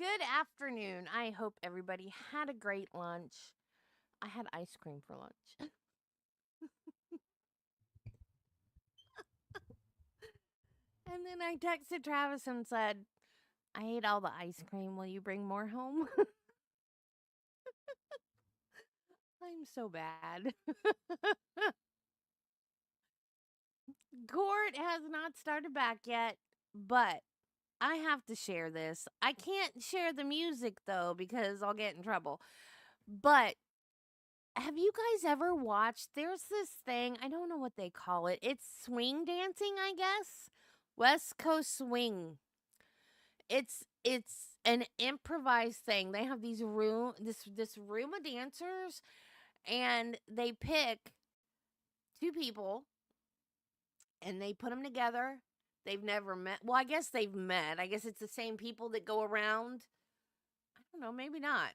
Good afternoon. I hope everybody had a great lunch. I had ice cream for lunch. And then I texted Travis and said, I ate all the ice cream. Will you bring more home? I'm so bad. Court has not started back yet, but I have to share this. I can't share the music though because I'll get in trouble. But have you guys ever watched? There's this thing, I don't know what they call it. It's swing dancing, I guess. West Coast swing. It's an improvised thing. They have this room of dancers and they pick two people and they put them together. They've never met. Well, I guess they've met. I guess it's the same people that go around. I don't know, maybe not.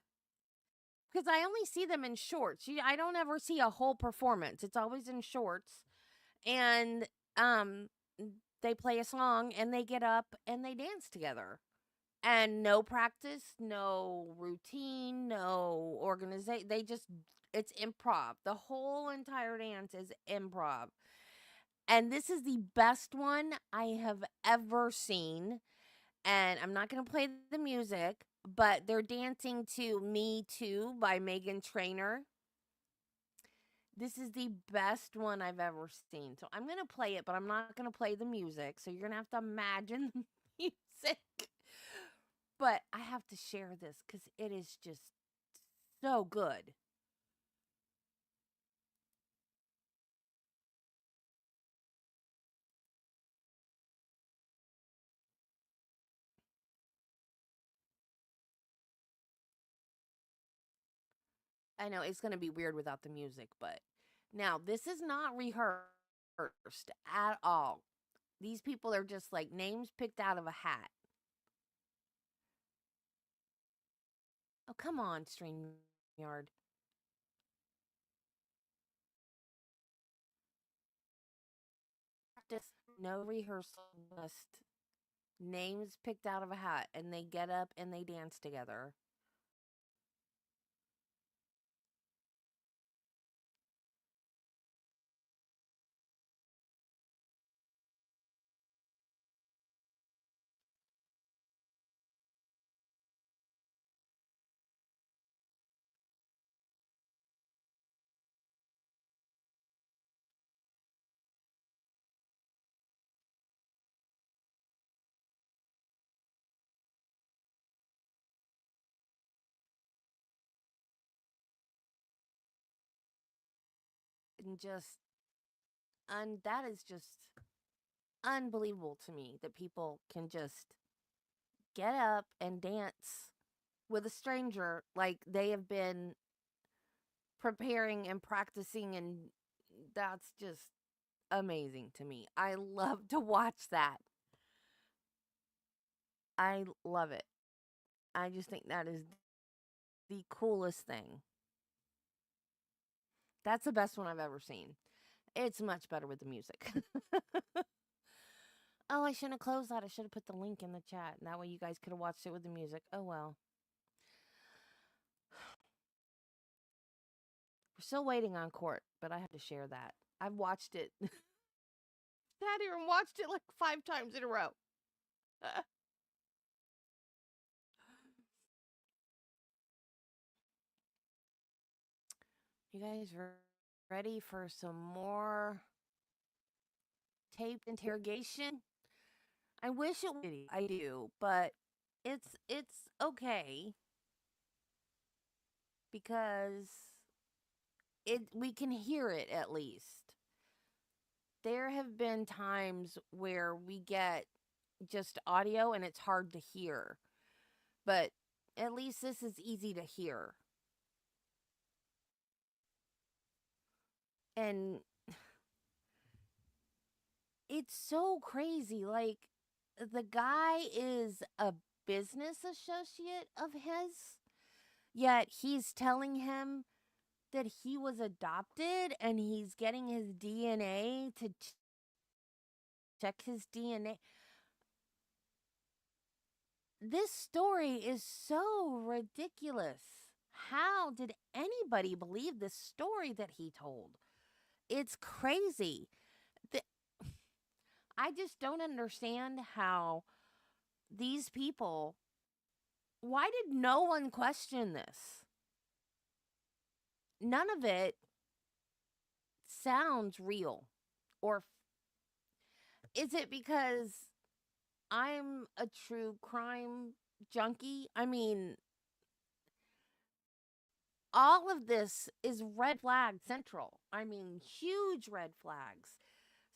Because I only see them in shorts. I don't ever see a whole performance. It's always in shorts. And um they play a song and they get up and they dance together. And no practice, no routine, no organization. It's improv. The whole entire dance is improv. And this is the best one I have ever seen. And I'm not going to play the music, but they're dancing to Me Too by Megan Trainor. This is the best one I've ever seen. So I'm going to play it, but I'm not going to play the music. So you're going to have to imagine the music. But I have to share this because it is just so good. I know it's going to be weird without the music, but now this is not rehearsed at all. These people are just like names picked out of a hat. Oh, come on, StreamYard. Practice, no rehearsal, just names picked out of a hat, and they get up and they dance together. And just, that is just unbelievable to me that people can just get up and dance with a stranger like they have been preparing and practicing, and that's just amazing to me. I love to watch that. I love it. I just think that is the coolest thing. That's the best one I've ever seen. It's much better with the music. Oh, I shouldn't have closed that. I should have put the link in the chat. And that way you guys could have watched it with the music. Oh, well. We're still waiting on court, but I have to share that. I've watched it. Sat here and watched it like 5 times in a row. You guys ready for some more taped interrogation? I wish it would. I do, but it's okay because we can hear it at least. There have been times where we get just audio and it's hard to hear, but at least this is easy to hear. And it's so crazy. Like, the guy is a business associate of his, yet he's telling him that he was adopted and he's getting his DNA to check his DNA. this story is so ridiculous. How did anybody believe this story that he told? It's crazy. The, I just don't understand how these people, why did no one question this? None of it sounds real. Or is it because I'm a true crime junkie? I mean, all of this is red flag central. I mean, huge red flags.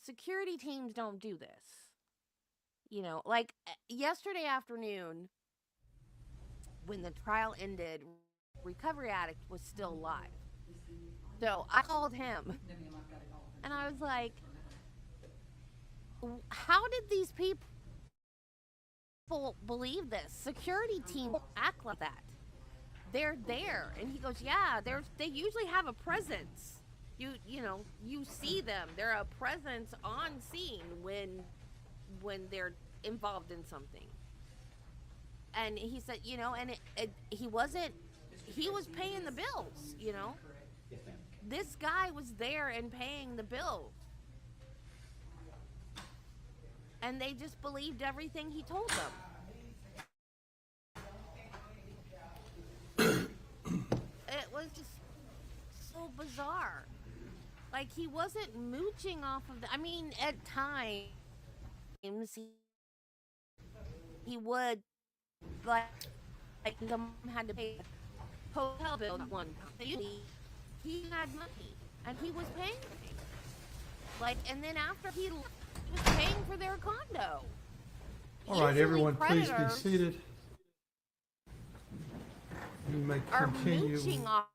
Security teams don't do this. Like yesterday afternoon, when the trial ended, Recovery Addict was still live. So I called him and I was like, how did these people believe this? Security team won't act like that. They're there. And he goes, yeah, they usually have a presence. You see them. They're a presence on scene when they're involved in something. And he said, and he wasn't, he was paying the bills. This guy was there and paying the bills. And they just believed everything he told them. It was just so bizarre. Like, he wasn't mooching off of I mean, at times, he would, like the mom had to pay a hotel bill one time. He had money, and he was paying. Like, and then after he left, he was paying for their condo. All right, everyone, please be seated. You may continue off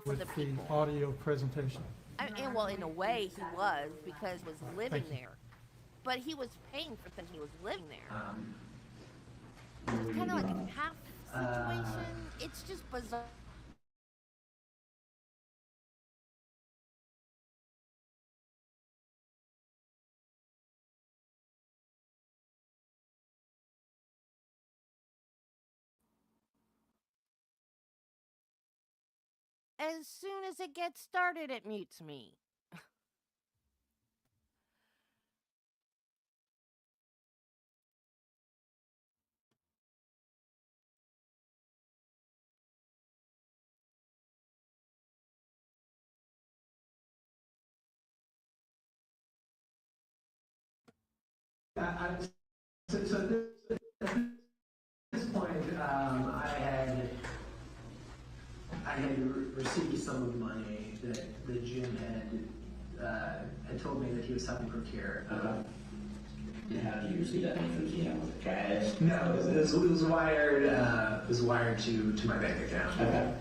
with of the audio presentation. Well, in a way, he was, because he was living there. But he was paying for things. He was living there. It's kind of like a half situation. It's just bizarre. As soon as it gets started, it mutes me. So at this point, I had received some of the money that Jim had told me that he was helping procure. And how did you receive that money from Jim? Was it cash? No, it was wired. It was wired to my bank account. Okay.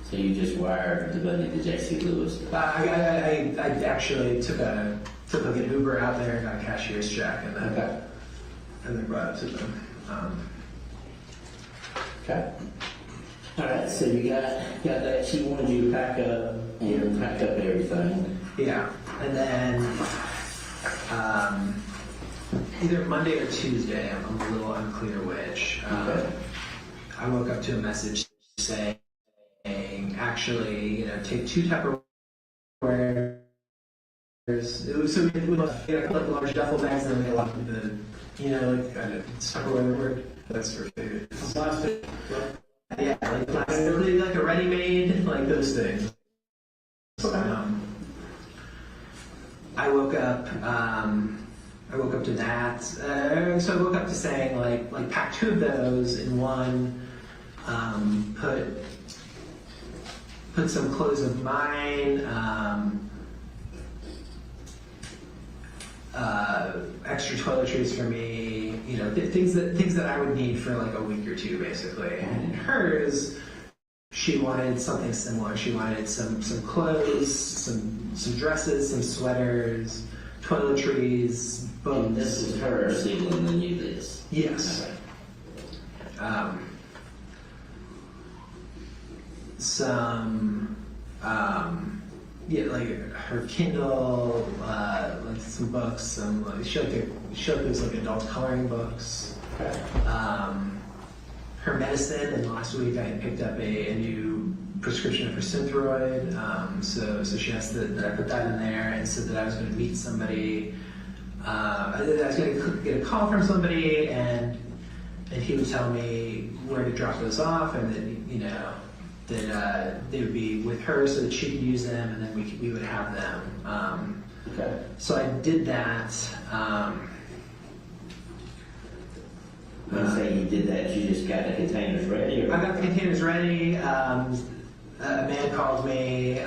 So you just wired the money to J.C. Lewis? I actually took an Uber out there and got a cashier's check, and then brought it to them. Okay. All right. So you got that. She wanted you to pack up everything. Yeah, and then either Monday or Tuesday. I'm a little unclear which. I woke up to a message saying, actually, take 2 Tupperwares. It was a couple of large duffel bags, and then they locked the, Tupperware word. That's for food. Plastic. Yeah, like plastic, like a ready-made, like those things. I woke up to that. So I woke up to saying, like pack 2 of those in one. Put some clothes of mine, extra toiletries for me, things that I would need for like a week or 2, basically. And in hers, she wanted something similar. She wanted some clothes, some dresses, some sweaters, toiletries, books. And this is her signaling you this? Yes. Okay. yeah, like her Kindle, like some books, some like she had those like adult coloring books. Okay. Her medicine, and last week I had picked up a new prescription for Synthroid. So she asked that I put that in there, and said that I was going to meet somebody. I was going to get a call from somebody, and he would tell me where to drop those off, and that that they would be with her so that she could use them, and then we would have them. Okay. So I did that. When you say you did that, you just got the containers ready? Or? I got the containers ready. A man called me,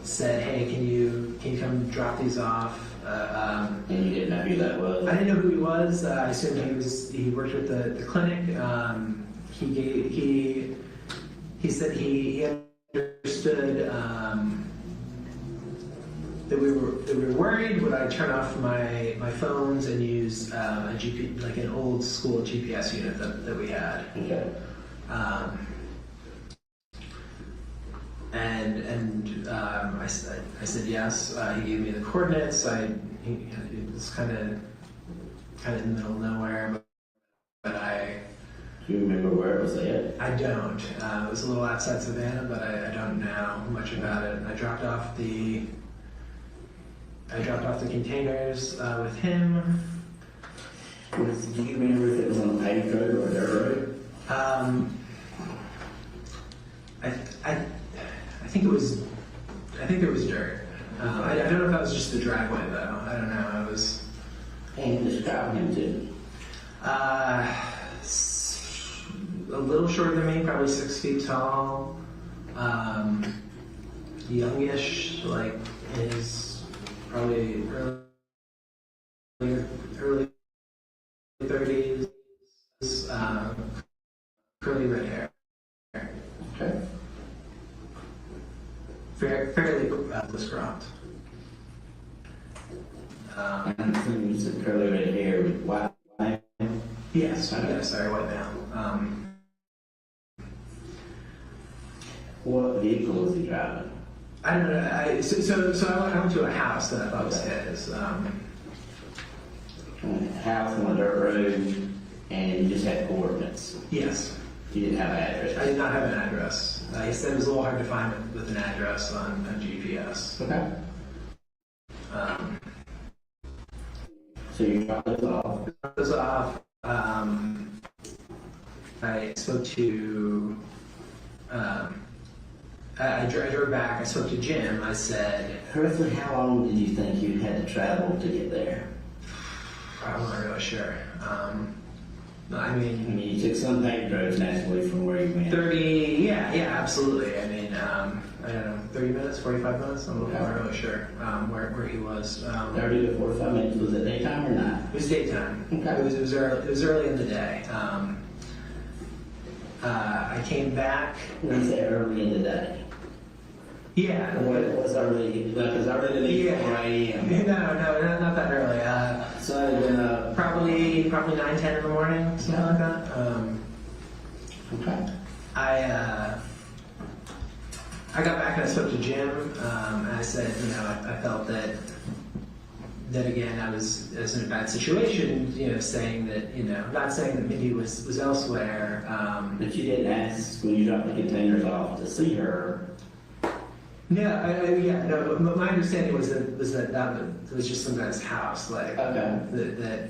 said, "Hey, can you come drop these off?" And you didn't know who that was? I didn't know who he was. I assumed he worked with the clinic. He said he understood that we were worried. Would I turn off my phones and use a GP, like an old school GPS unit that we had? Okay. I said yes. He gave me the coordinates. It was kind of in the middle of nowhere, but Do you remember where it was at? I don't. It was a little outside Savannah, but I don't know much about it. I dropped off the containers with him. Do you remember if it was on a paved road or a dirt road? I think it was. I think there was dirt. I don't know if that was just the driveway though. I don't know. It was. Can you describe him to? A little shorter than me, probably 6 feet tall. Youngish, like in his probably early 30s. Curly red hair. Okay. Fairly disgruntled. I'm assuming you said curly red hair with white. Yes, sorry, white male. What vehicle was he driving? I don't know. So I went to a house that I thought was his. House on a dirt road, and you just had coordinates. Yes. You didn't have an address. I did not have an address. He said it was a little hard to find with an address on GPS. Okay. So you dropped those off. Those off. I spoke to. I drove back. I spoke to Jim. I said, Roughly how long did you think you had to travel to get there? I'm not really sure. I You mean, took some paved roads naturally from where you went. 30. Yeah, absolutely. I mean, I don't know, 30 minutes, 45 minutes. I'm not really sure where he was. 30 to 45 minutes. Was it daytime or night? It was daytime. Okay. It was early. It was early in the day. I came back. When you say early in the day. Yeah. What was early? Because early to me 4 a.m. No, not that early. So it had been Probably 9, 10 in the morning, something like that. okay. I got back and I spoke to Jim, and I said, I felt that again I was in a bad situation, saying that, not saying that Mindi was elsewhere. But you didn't ask when you dropped the containers off to see her. No. But my understanding was that was just some guy's house, like Okay.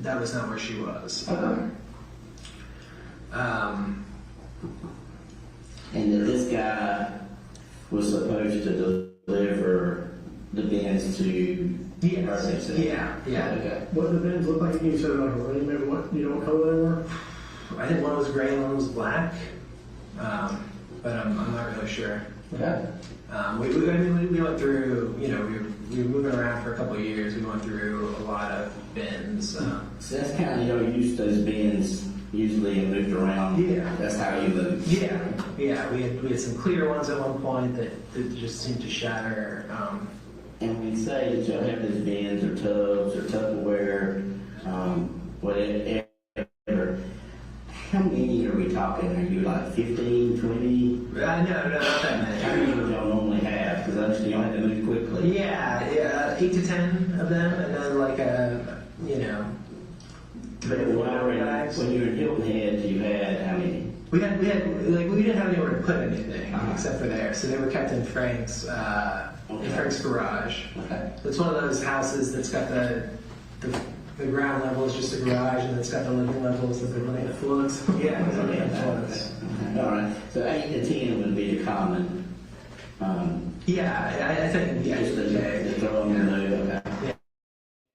that was not where she was. Okay. And that this guy was supposed to deliver the bins to Yes. Yeah. Okay. What did the bins look like? You said like, do you remember what color they were? I think one was gray and one was black, but I'm not really sure. Okay. We went through, we were moving around for a couple of years. We went through a lot of bins. So that's kind of, you used those bins usually and moved around. Yeah. That's how you moved. Yeah. We had some clear ones at one point that just seemed to shatter. And when you say that you'll have those bins or tubs or Tupperware, whatever, how many are we talking? Are you like 15, 20? No, not that many. How many would y'all normally have? staff? Because I understand you had to move quickly. Yeah, 8 to 10 of them, and then like you know, But when you were in Hilton Head, you had how many? we didn't have anywhere to put anything except for there, so they were kept in Frank's garage. Okay. It's one of those houses that's got the ground level is just a garage, and it's got the living levels that they're running the floors. Yeah, it's running the floors. All right. So 8 to 10 would be the common. Yeah, I think Just to throw them in the okay.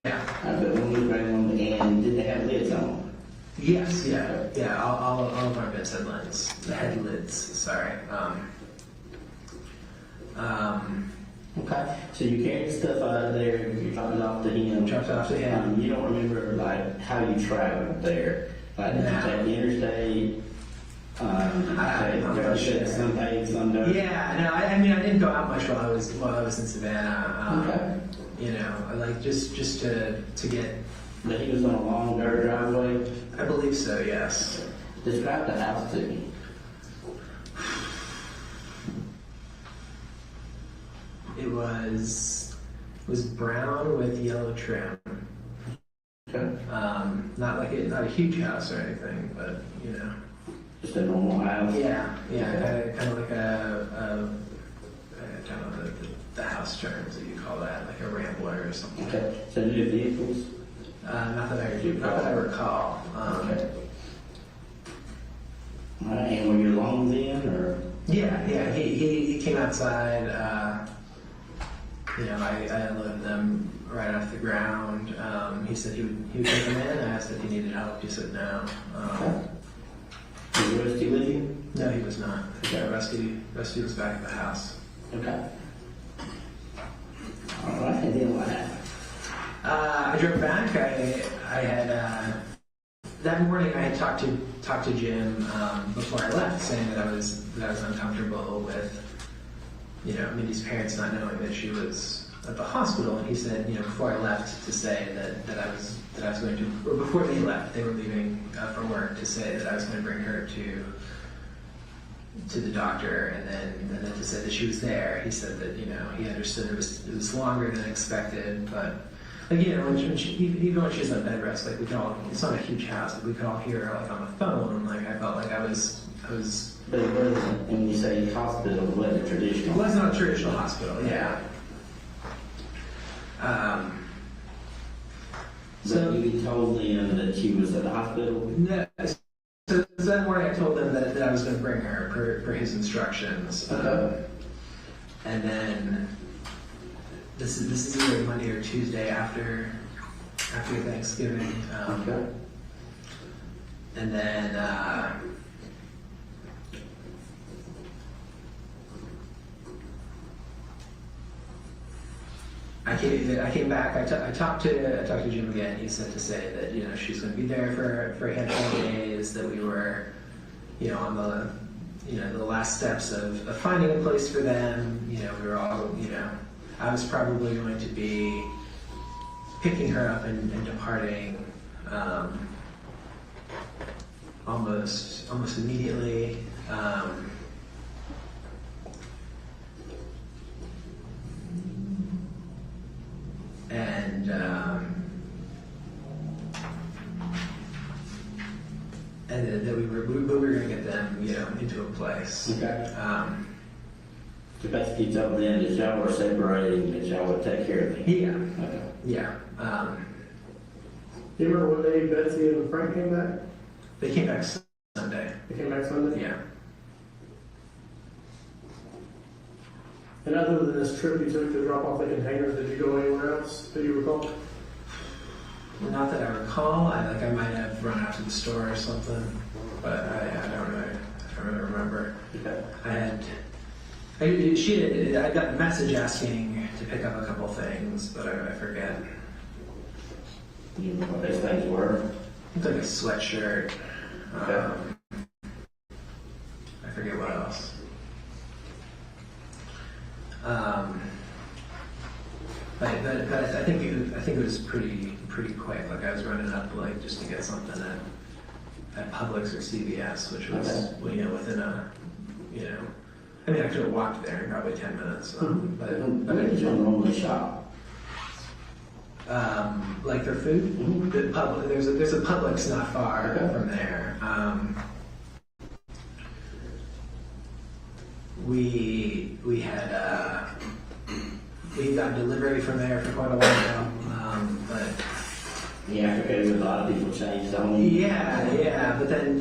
Yeah. But when we bring them in, did they have lids on them? Yes, yeah. All of our beds had lids. The head lids. Sorry. Okay. So you carried stuff out of there. You dropped it off to him. Dropped it off to him. You don't remember like how you traveled there? Like did you No. take the interstate? I'm not sure. Some paid, some don't. Yeah, no. I mean, I didn't go out much while I was in Savannah. Okay. You know, like just to get. But he was on a long dirt driveway. I believe so. Yes. Describe the house to me. It was brown with yellow trim. Okay. Not a huge house or anything, but you know. Just a normal house. Yeah, kind of like I don't know the house terms that you call that, like a rambler or something. Okay. So new vehicles. Not that I recall. Okay. All right. And were your lungs in, or? Yeah. He came outside. You know, I unloaded them right off the ground. He said he would take them in. I asked if he needed help. He said no. Was Rusty with you? No, he was not. Okay. Rusty was back at the house. Okay. All right. And then what happened? I drove back. I had that morning. I had talked to Jim before I left, saying that I was uncomfortable with, you know, Mindy's parents not knowing that she was at the hospital. And he said, you know, before I left, to say that I was going to, or before they left, they were leaving for work, to say that I was going to bring her to the doctor, and then to say that she was there. He said that, you know, he understood it was longer than expected, but. Like, you know, even when she's on bed rest, like it's not a huge house, but we could all hear her like on the phone, and like I felt like I was. But it wasn't, when you say hospital, it wasn't traditional. It was not a traditional hospital, yeah. So you told them that she was at the hospital? No, so that morning I told them that I was going to bring her per his instructions. Okay. And then this is either Monday or Tuesday after Thanksgiving. Okay. And then I came back. I talked to Jim again. He said to say that, you know, she's going to be there for a handful of days. That we were, you know, on the last steps of finding a place for them. You know, we were all, you know, I was probably going to be picking her up and departing almost immediately. And that we were going to get them, you know, into a place. Okay. So basically told them that y'all were separating, that y'all would take care of me. Yeah. Okay. Yeah. Do you remember what day Betsy and Frank came back? They came back Sunday. They came back Sunday? Yeah. And other than this trip you took to drop off the containers, did you go anywhere else that you recall? Not that I recall. I might have run out to the store or something, but I don't really remember. Okay. I got a message asking to pick up a couple things, but I forget. Do you know what those things were? It's like a sweatshirt. Okay. I forget what else. But I think it was pretty quick. Like I was running up like just to get something at Publix or CVS, which was Okay. you know, within a, you know, I mean, I could have walked there in probably 10 minutes. Where did you normally shop? Like their food? The public, there's a Publix not far from there. We had we got delivery from there for quite a while, but Yeah, because a lot of people changed on you. yeah. But then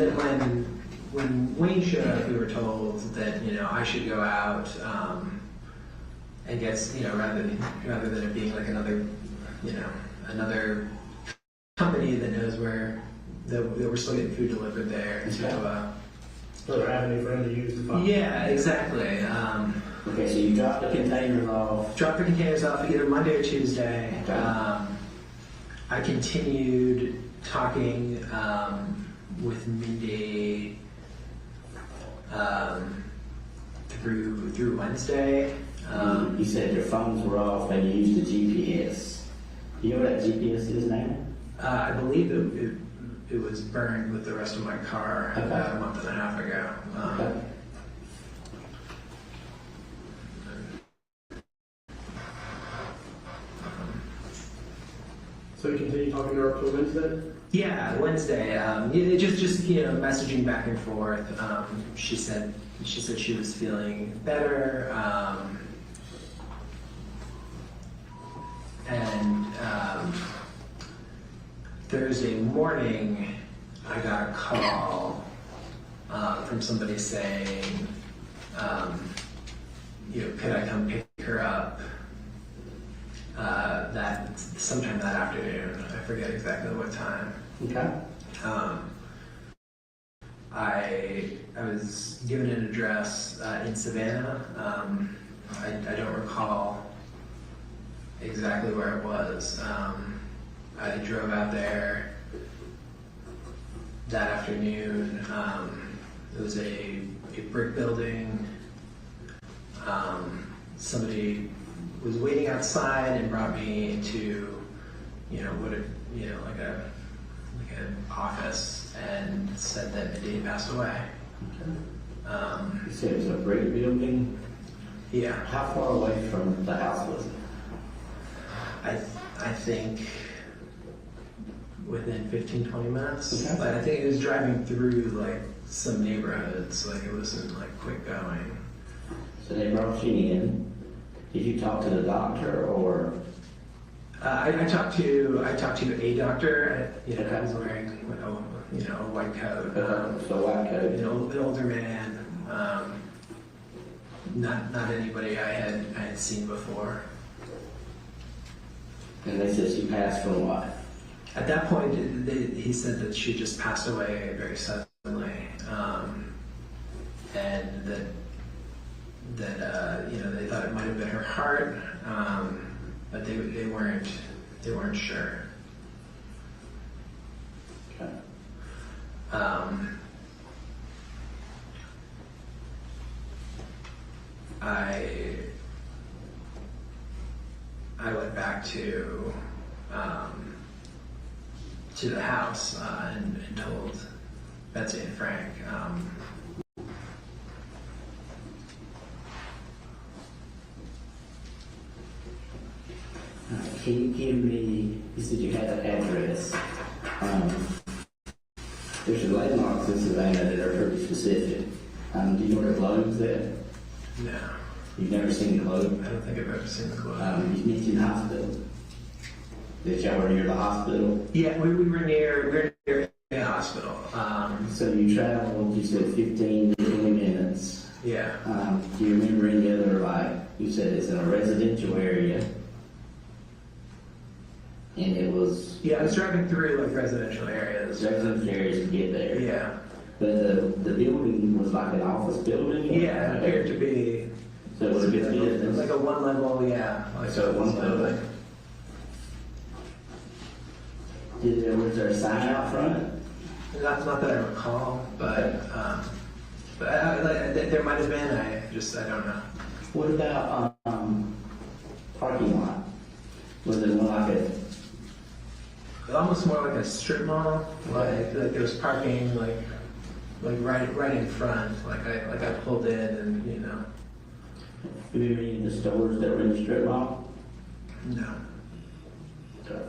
when Wayne showed up, we were told that I should go out and get rather than it being like another company that knows where that we're still getting food delivered there. Another avenue for him to use the file. Yeah, exactly. Okay, so you dropped the containers off. Dropped the containers off either Monday or Tuesday. Okay. I continued talking with Mindi through Wednesday. You said your phones were off and you used the GPS. Do you know what that GPS is now? I believe it was burned with the rest of my car about a month and a half ago. Okay. So you continue talking to her up till Wednesday? Yeah, Wednesday. Just messaging back and forth. She said she was feeling better, and Thursday morning I got a call from somebody saying, could I come pick her up? That sometime that afternoon. I forget exactly what time. Okay. I was given an address in Savannah. I don't recall exactly where it was. I drove out there that afternoon. It was a brick building. Somebody was waiting outside and brought me to, like an office, and said that Mindi passed away. Okay. You said it was a brick building. Yeah, How far away from the house was it? I think within 15-20 minutes. Okay. But I think it was driving through like some neighborhoods, like it wasn't like quick going. So they brought you in. Did you talk to the doctor or? I talked to a doctor. I was wearing a white coat. So white coat. An older man. Not anybody I had seen before. And they said she passed from what? At that point, he said that she just passed away very suddenly, and that they thought it might have been her heart, but they weren't sure. Okay. I went back to the house and told Betsy and Frank. Can you give me, you said you had an address. There's some landmarks in Savannah that are pretty specific. Do you know where the globe's at? No, You've never seen the globe? I don't think I've ever seen the globe. You mentioned hospital. That y'all were near the hospital? Yeah, we were near the hospital. So you traveled, you said 15 to 20 minutes. Yeah. Do you remember any other, you said it's in a residential area? And it was Yeah, I was driving through like residential areas. residential areas to get there. Yeah. But the building was like an office building? Yeah, it appeared to be. So it was a good business? Like a one level, yeah. Like So one level. Was there a sign out front? Not that I recall, but there might have been. I don't know. What about parking lot? Was it more like a? Almost more like a strip mall. Like there was parking like right in front. Like I pulled in and Have you been in the stores that were in the strip mall? No. Okay.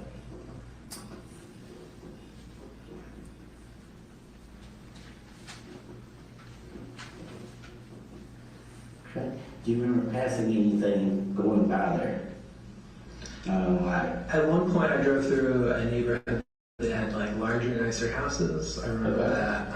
Okay. Do you remember passing anything going by there? Like, At one point, I drove through a neighborhood that had like larger, nicer houses. I remember Okay. that.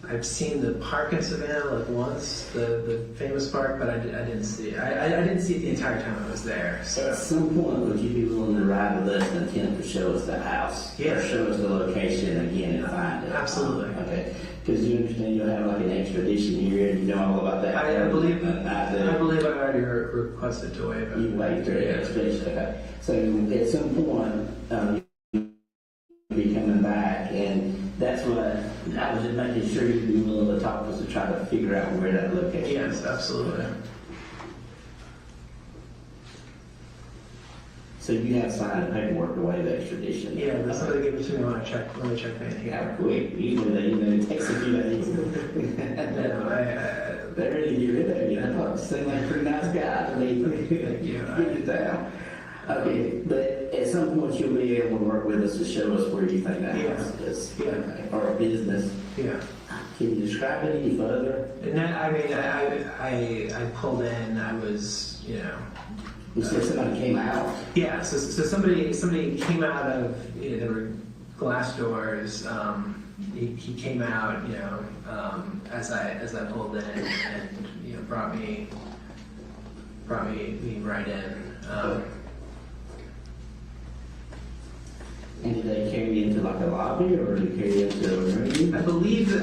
I've seen the park in Savannah like once, the famous park, but I didn't see it. I didn't see it the entire time I was there. So at some point, would you be willing to ride with us and attempt to show us the house? Yeah. Or show us the location again and find it? Absolutely. Okay. Because you understand you'll have like an extradition here and you know all about that. I believe Not I that believe I already requested to waive it. you wait for the extradition. Okay. So at some point, you'll be coming back, and that's what I was just making sure you'd be willing to talk to us to try to figure out where that location is. Yes, absolutely. So you have signed the paperwork to waive extradition? Yeah, that's how they give it to me when I check me. Yeah, quick. Usually they, it takes a few days. No, They really get rid of you. I thought you seemed like a pretty nice guy to me. Thank you. Get it down. Okay, but at some point you'll be able to work with us to show us where you think that Yeah. house is. Yeah. Okay. Or a business. Yeah. Can you describe it any further? And then, I mean, I pulled in. I was, you know. You said somebody came out. Yeah. So somebody came out of. You know, there were glass doors. He came out. You know, as I pulled in, and you know, brought me right in. And did they carry you into like a lobby, or did they carry you into a room? I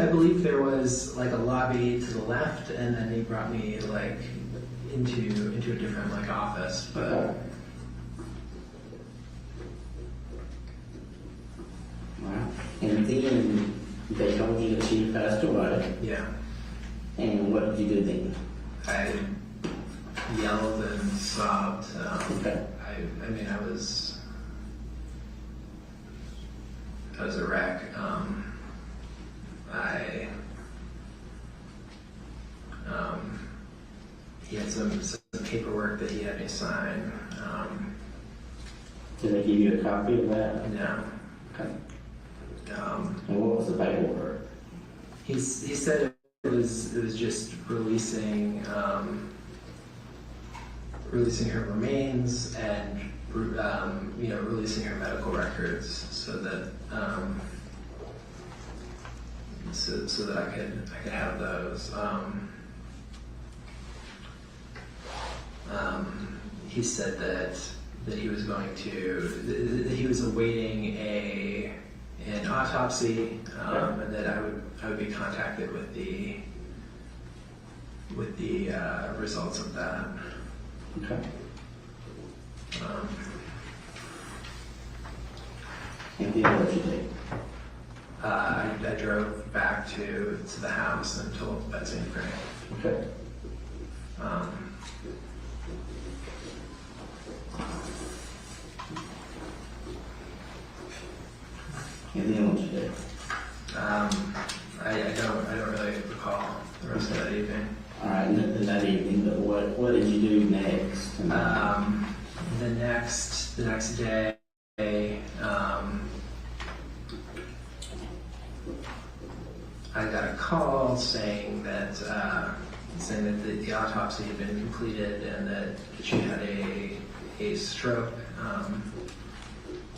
believe there was like a lobby to the left, and then he brought me like into a different like office. But Okay. Wow. And then they told you that she passed away. yeah, And what did you do then? I yelled and sobbed. Okay. I mean, I was a wreck. He had some paperwork that he had me sign. Did they give you a copy of that? No. Okay. Um, And what was the paperwork? he said it was just releasing her remains and you know, releasing her medical records so that so that I could have those. He said that he was going to that he was awaiting an autopsy, and that I would be contacted with the results of that. Okay. And then what did you do? I drove back to the house and told Betsy and Frank. Okay. And then what did you do? I don't really recall the rest of that evening. All right, and that evening, but what did you do next? The next day, I got a call saying that the autopsy had been completed and that she had a stroke,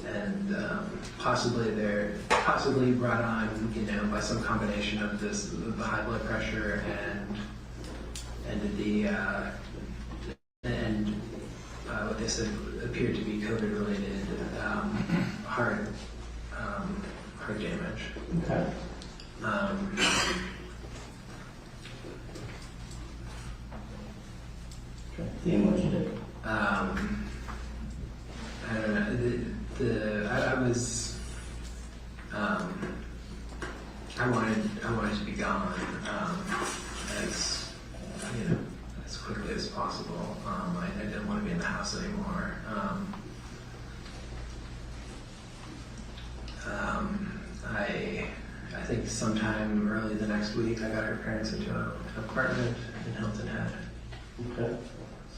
and possibly brought on, you know, by some combination of the high blood pressure and what they said appeared to be COVID related heart damage. Okay. Then what did you do? I don't know. I was I wanted to be gone as you know, as quickly as possible. I didn't want to be in the house anymore. I think sometime early the next week, I got her parents into an apartment in Hilton Head. Okay.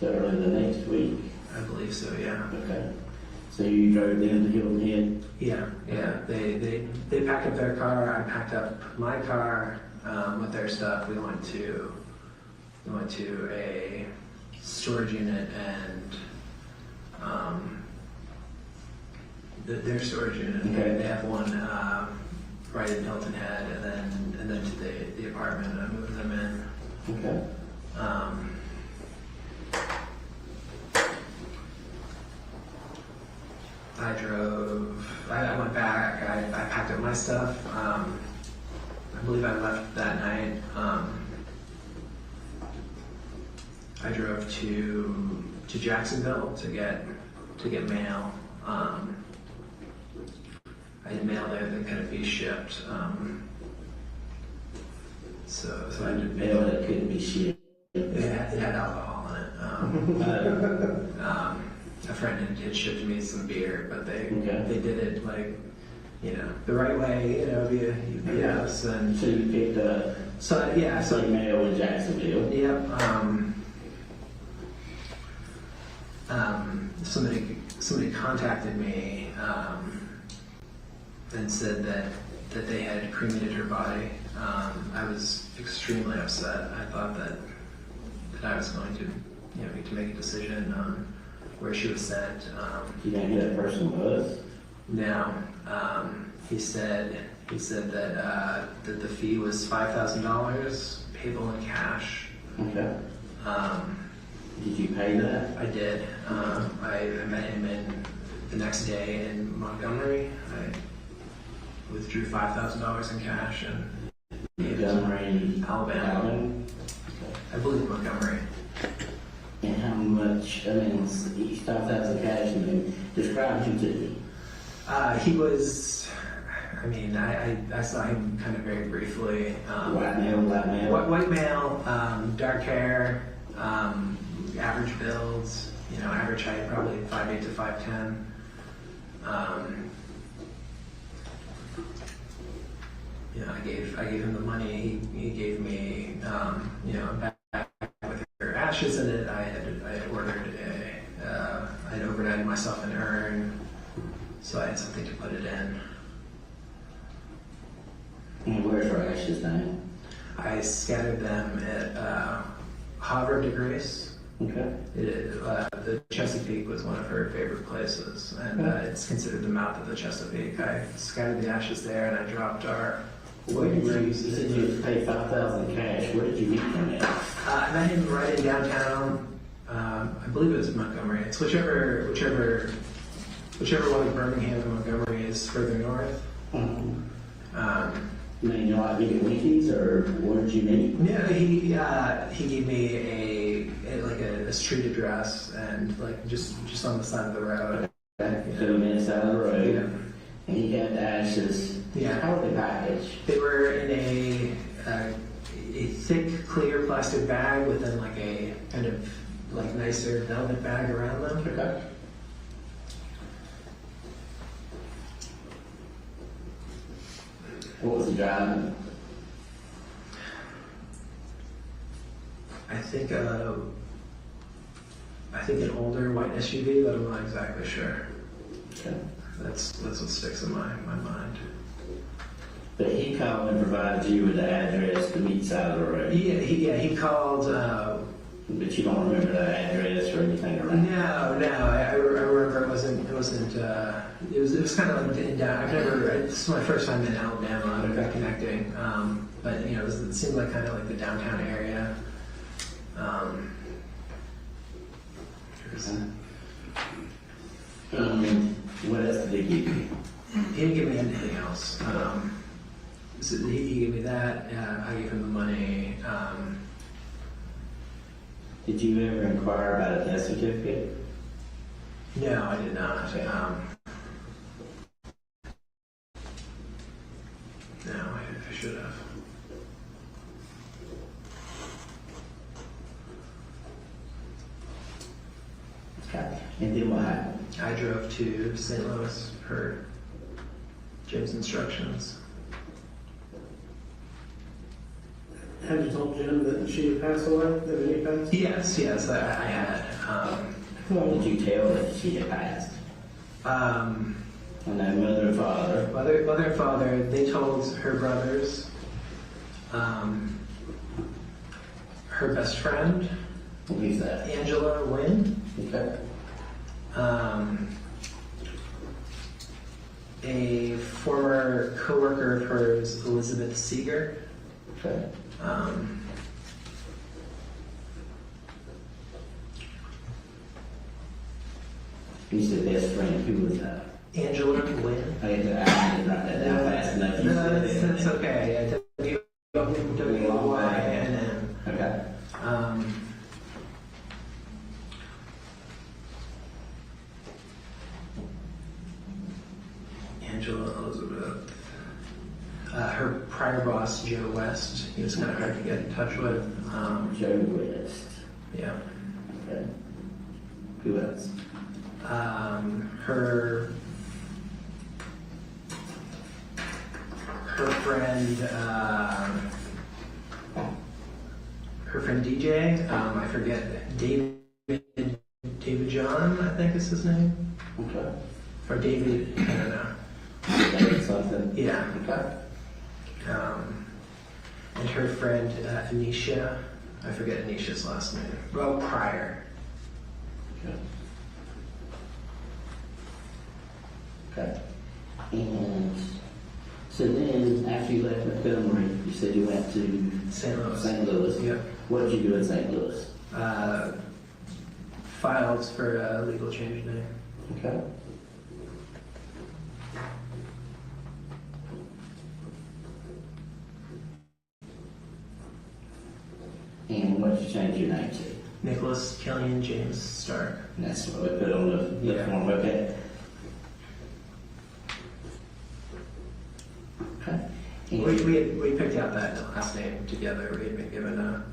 So early the next week. I believe so, yeah. Okay. So you drove them to Hilton Head? Yeah. They packed up their car. I packed up my car with their stuff. We went to a storage unit and their storage unit. Okay. They have one right in Hilton Head, and then to the apartment. And I moved them in. Okay. I went back. I packed up my stuff. I believe I left that night. I drove to Jacksonville to get mail. I had mail there that couldn't be shipped. So I did Mail that couldn't be shipped. it had alcohol in it. A friend had shipped me some beer, but they did it like, the right way, via UPS. And So you picked up some mail in Jacksonville. Yep. Somebody contacted me and said that they had cremated her body. I was extremely upset. I thought that I was going to need to make a decision on where she was sent. You know who that person was? No. He said that the fee was $5,000 payable in cash. Okay. Did you pay that? I did. I met him the next day in Montgomery. I withdrew $5,000 in cash and Montgomery, Alabama. I believe Montgomery. And how much? Each 5,000 cash. And then describe him to me. He was. I saw him kind of very briefly. White male, black male. White male, dark hair, average builds. Average height, probably 5'8" to 5'10". I gave him the money. He gave me, a bag with her ashes in it. I had ordered I had overnighted myself an urn, so I had something to put it in. And where's her ashes now? I scattered them at Havre de Grace. Okay. The Chesapeake was one of her favorite places, and it's considered the mouth of the Chesapeake. I scattered the ashes there, and I dropped our. Where did you said you paid 5,000 cash? Where did you meet him at? I met him right in downtown. I believe it was Montgomery. It's whichever one of Birmingham and Montgomery is further north. You like meet at Winkies, or where did you meet? Yeah, he gave me a street address and just on the side of the road. 7 minutes out of the road. Yeah. And he had the ashes. Yeah. How were they packaged? They were in a thick, clear plastic bag with then a kind of nicer velvet bag around them. Okay. What was the drive? I think an older white SUV, but I'm not exactly sure. Okay. That's what sticks in my mind. But he called and provided you with the address to meet side of the road. He called. But you don't remember the address or anything around? No. I remember it wasn't. It was kind of in down. This is my first time in Alabama connecting. But it seemed like kind of like the downtown area. And what else did he give you? He didn't give me anything else. So he gave me that. I gave him the money. Did you ever inquire about a death certificate? No, I did not. Okay. No, I should have. Okay. And then what happened? I drove to St. Louis for Jim's instructions. Had you told Jim that she had passed away? That Minnie passed? Yes, I had. When did you tell that she had passed? Um, And then mother and father. Mother and father, they told her brothers, her best friend, Who's that? Angela Wynn, Okay. a former coworker of hers, Elizabeth Seeger. Okay. You said best friend. Who was that? Angela Wynn. I didn't write that down fast enough. You No, said it. that's okay. W-Y-N-N. Okay. Angela Elizabeth. Her prior boss, Joe West, he was kind of hard to get in touch with. Joe West. Yeah. Okay. Who else? Her friend DJ, I forget, David John, I think is his name. Okay. Or David, I don't know. David something. Yeah. Okay. And her friend Anisha, I forget Anisha's last name. Well, Pryor. Okay. Okay. And so then, after you left Montgomery, you said you went to St. Louis. St. Louis. Yep. What did you do in St. Louis? Filed for a legal change name. Okay. And what did you change your name to? Nicholas Killian James Stark. And that's what we put on the Yeah. form, okay? Okay. And We picked out that last name together. We had been given a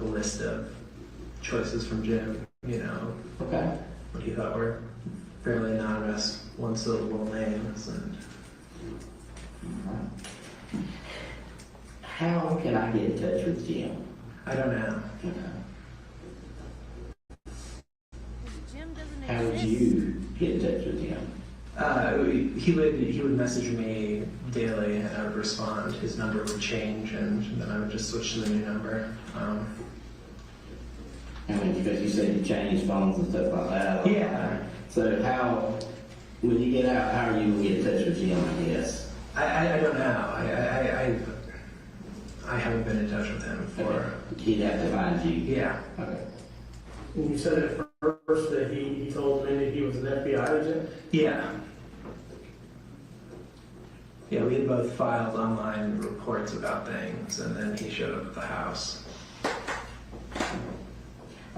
list of choices from Jim, okay. what he thought were fairly anonymous, one-syllable names. And How can I get in touch with Jim? I don't know. Okay. Jim doesn't How would exist. you get in touch with Jim? He would message me daily, and I would respond. His number would change, and then I would just switch to the new number. I mean, because you said you changed phones and stuff like that. Yeah. So when you get out, how are you going to get in touch with Jim, I guess? I don't know. I haven't been in touch with him for. Okay. He'd have to find you. Yeah. Okay. And you said at first that he told Mindy he was an FBI agent? Yeah. Yeah, we had both filed online reports about things, and then he showed up at the house.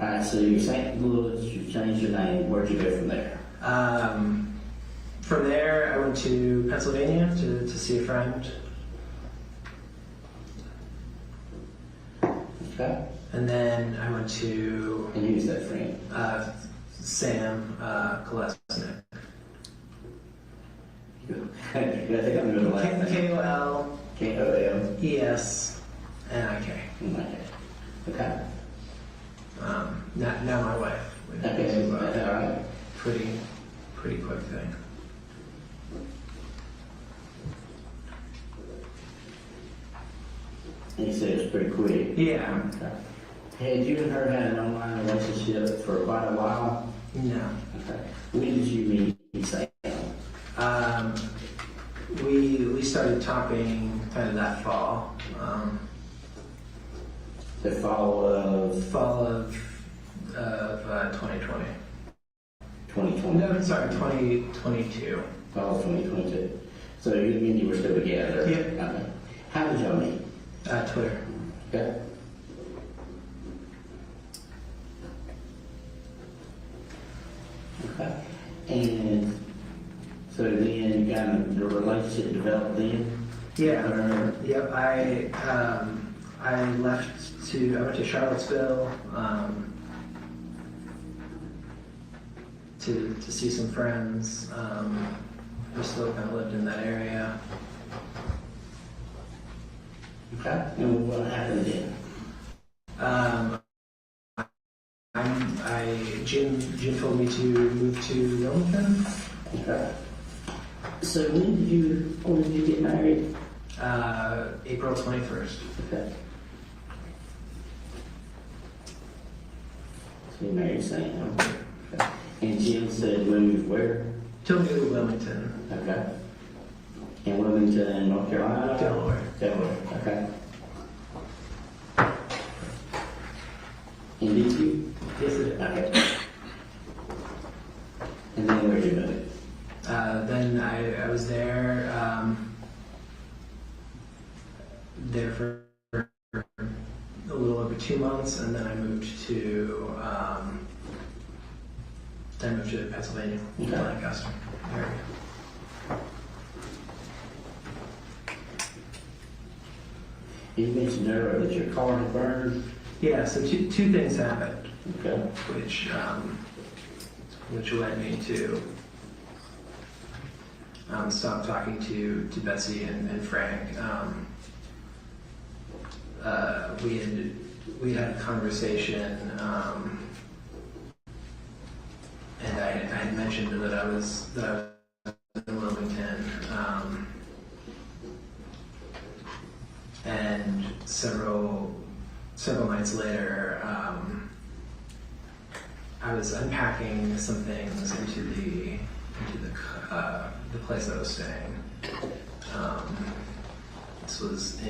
Alright, so you're St. Louis, you changed your name. Where'd you go from there? From there, I went to Pennsylvania to see a friend, Okay. and then I went to And who's that friend? Sam Kolesnik. I think I know the last name. K-O-L-E-S-N-I-K. K-O-L. Okay. Now my wife. Okay, alright. Pretty quick thing. You said it's pretty quick. Yeah. Okay. Had you and her had an online relationship for quite a while? No. Okay. When did you meet Sam? We started talking kind of that fall. The fall of Fall of 2020. 2020? No, sorry, 2022. Fall of 2022. So you and Mindy were still together? Yeah. Okay. How did y'all meet? Twitter. Okay. Okay. And so then you kind of, the relationship developed then? Yeah. Or- Yep. I went to Charlottesville to see some friends, still kind of lived in that area. Okay. And what happened then? Jim told me to move to Wilmington. Okay. So when did you get married? April 21st. Okay. So you married Sam. Okay. And Jim said move where? Told me to go to Wilmington, Okay. In Wilmington, North Carolina? Delaware. Delaware, okay. And did you? Yes, it is. Okay. And then where did you move? Then I was there for a little over 2 months, and then I moved to Pennsylvania, Okay. Lancaster area. You mentioned earlier that your car had burned. Yeah, so two things happened, Okay. which led me to stop talking to Betsy and Frank. We had a conversation, and I had mentioned that I was in Wilmington, and several nights later, I was unpacking some things into the place I was staying. This was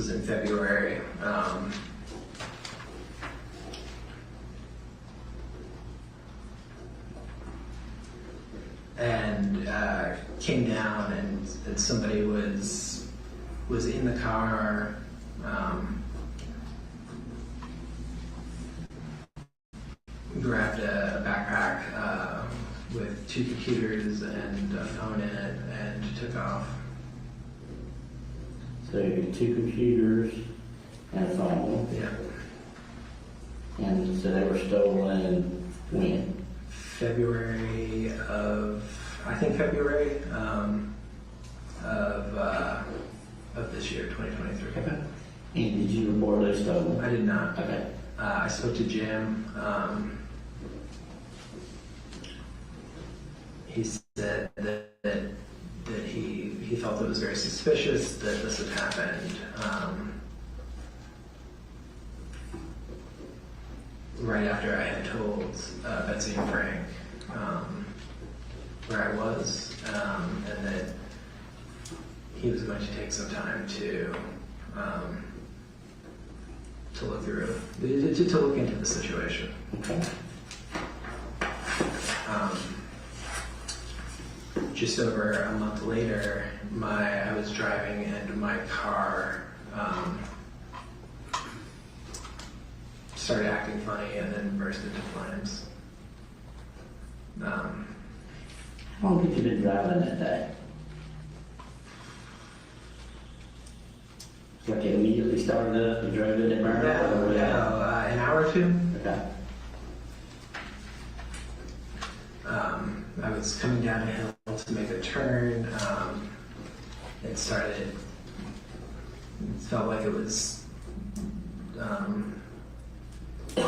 in February. And came down, and somebody was in the car. Grabbed a backpack with 2 computers and a phone in it, and took off. So 2 computers and a phone. Yeah. And so they were stolen when? February of this year, 2023. Okay. And did you report those stolen? I did not. Okay. I spoke to Jim. He said that he felt it was very suspicious that this had happened right after I had told Betsy and Frank where I was, and that he was going to take some time to look through, to look into the situation. Okay. Just over a month later, I was driving and my car started acting funny and then burst into flames. How long had you been driving that day? Like it immediately started up and drove it and burned it? An hour or two. Okay. I was coming down a hill to make a turn. It felt like it was a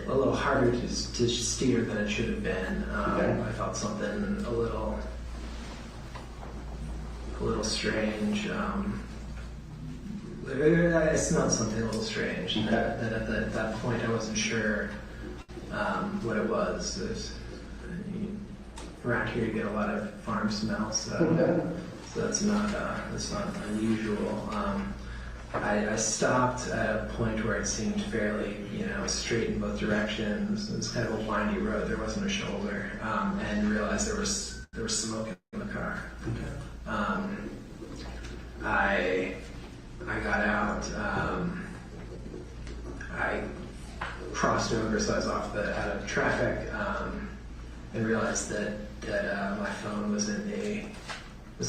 little harder to steer than it should have been. Okay. I felt something a little strange. I smelled something a little strange. Okay. That at that point I wasn't sure what it was. Around here you get a lot of farm smells, so that's not unusual. I stopped at a point where it seemed fairly, straight in both directions. It was kind of a windy road. There wasn't a shoulder, and realized there was smoke in the car. I got out. I crossed over, so I was out of traffic, and realized that my phone was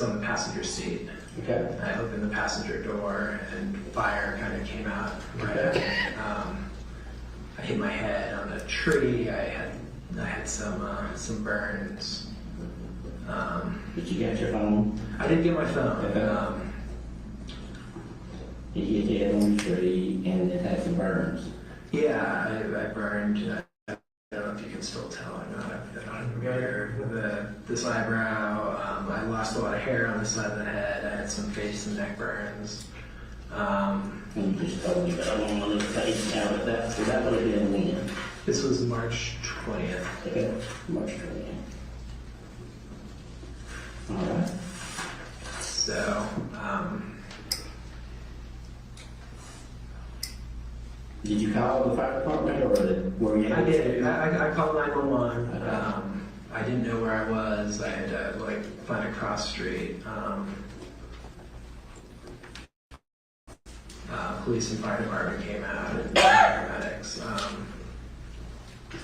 on the passenger seat. Okay. I opened the passenger door, and fire kind of came out right at me. I hit my head on a tree. I had some burns Did you get your phone? I did get my phone. Okay. Did you get the head on the tree and it had some burns? Yeah, I burned. I don't know if you can still tell or not. I don't have hair with this eyebrow. I lost a lot of hair on the side of the head. I had some face and neck burns. And you just told me that I don't want to face now, but that's that would have been when? This was March 20th. Okay, March 20th. All right. So, Did you call the fire department or were you? I did. I called 911. I didn't know where I was. I had to find a cross street. Police and fire department came out and paramedics.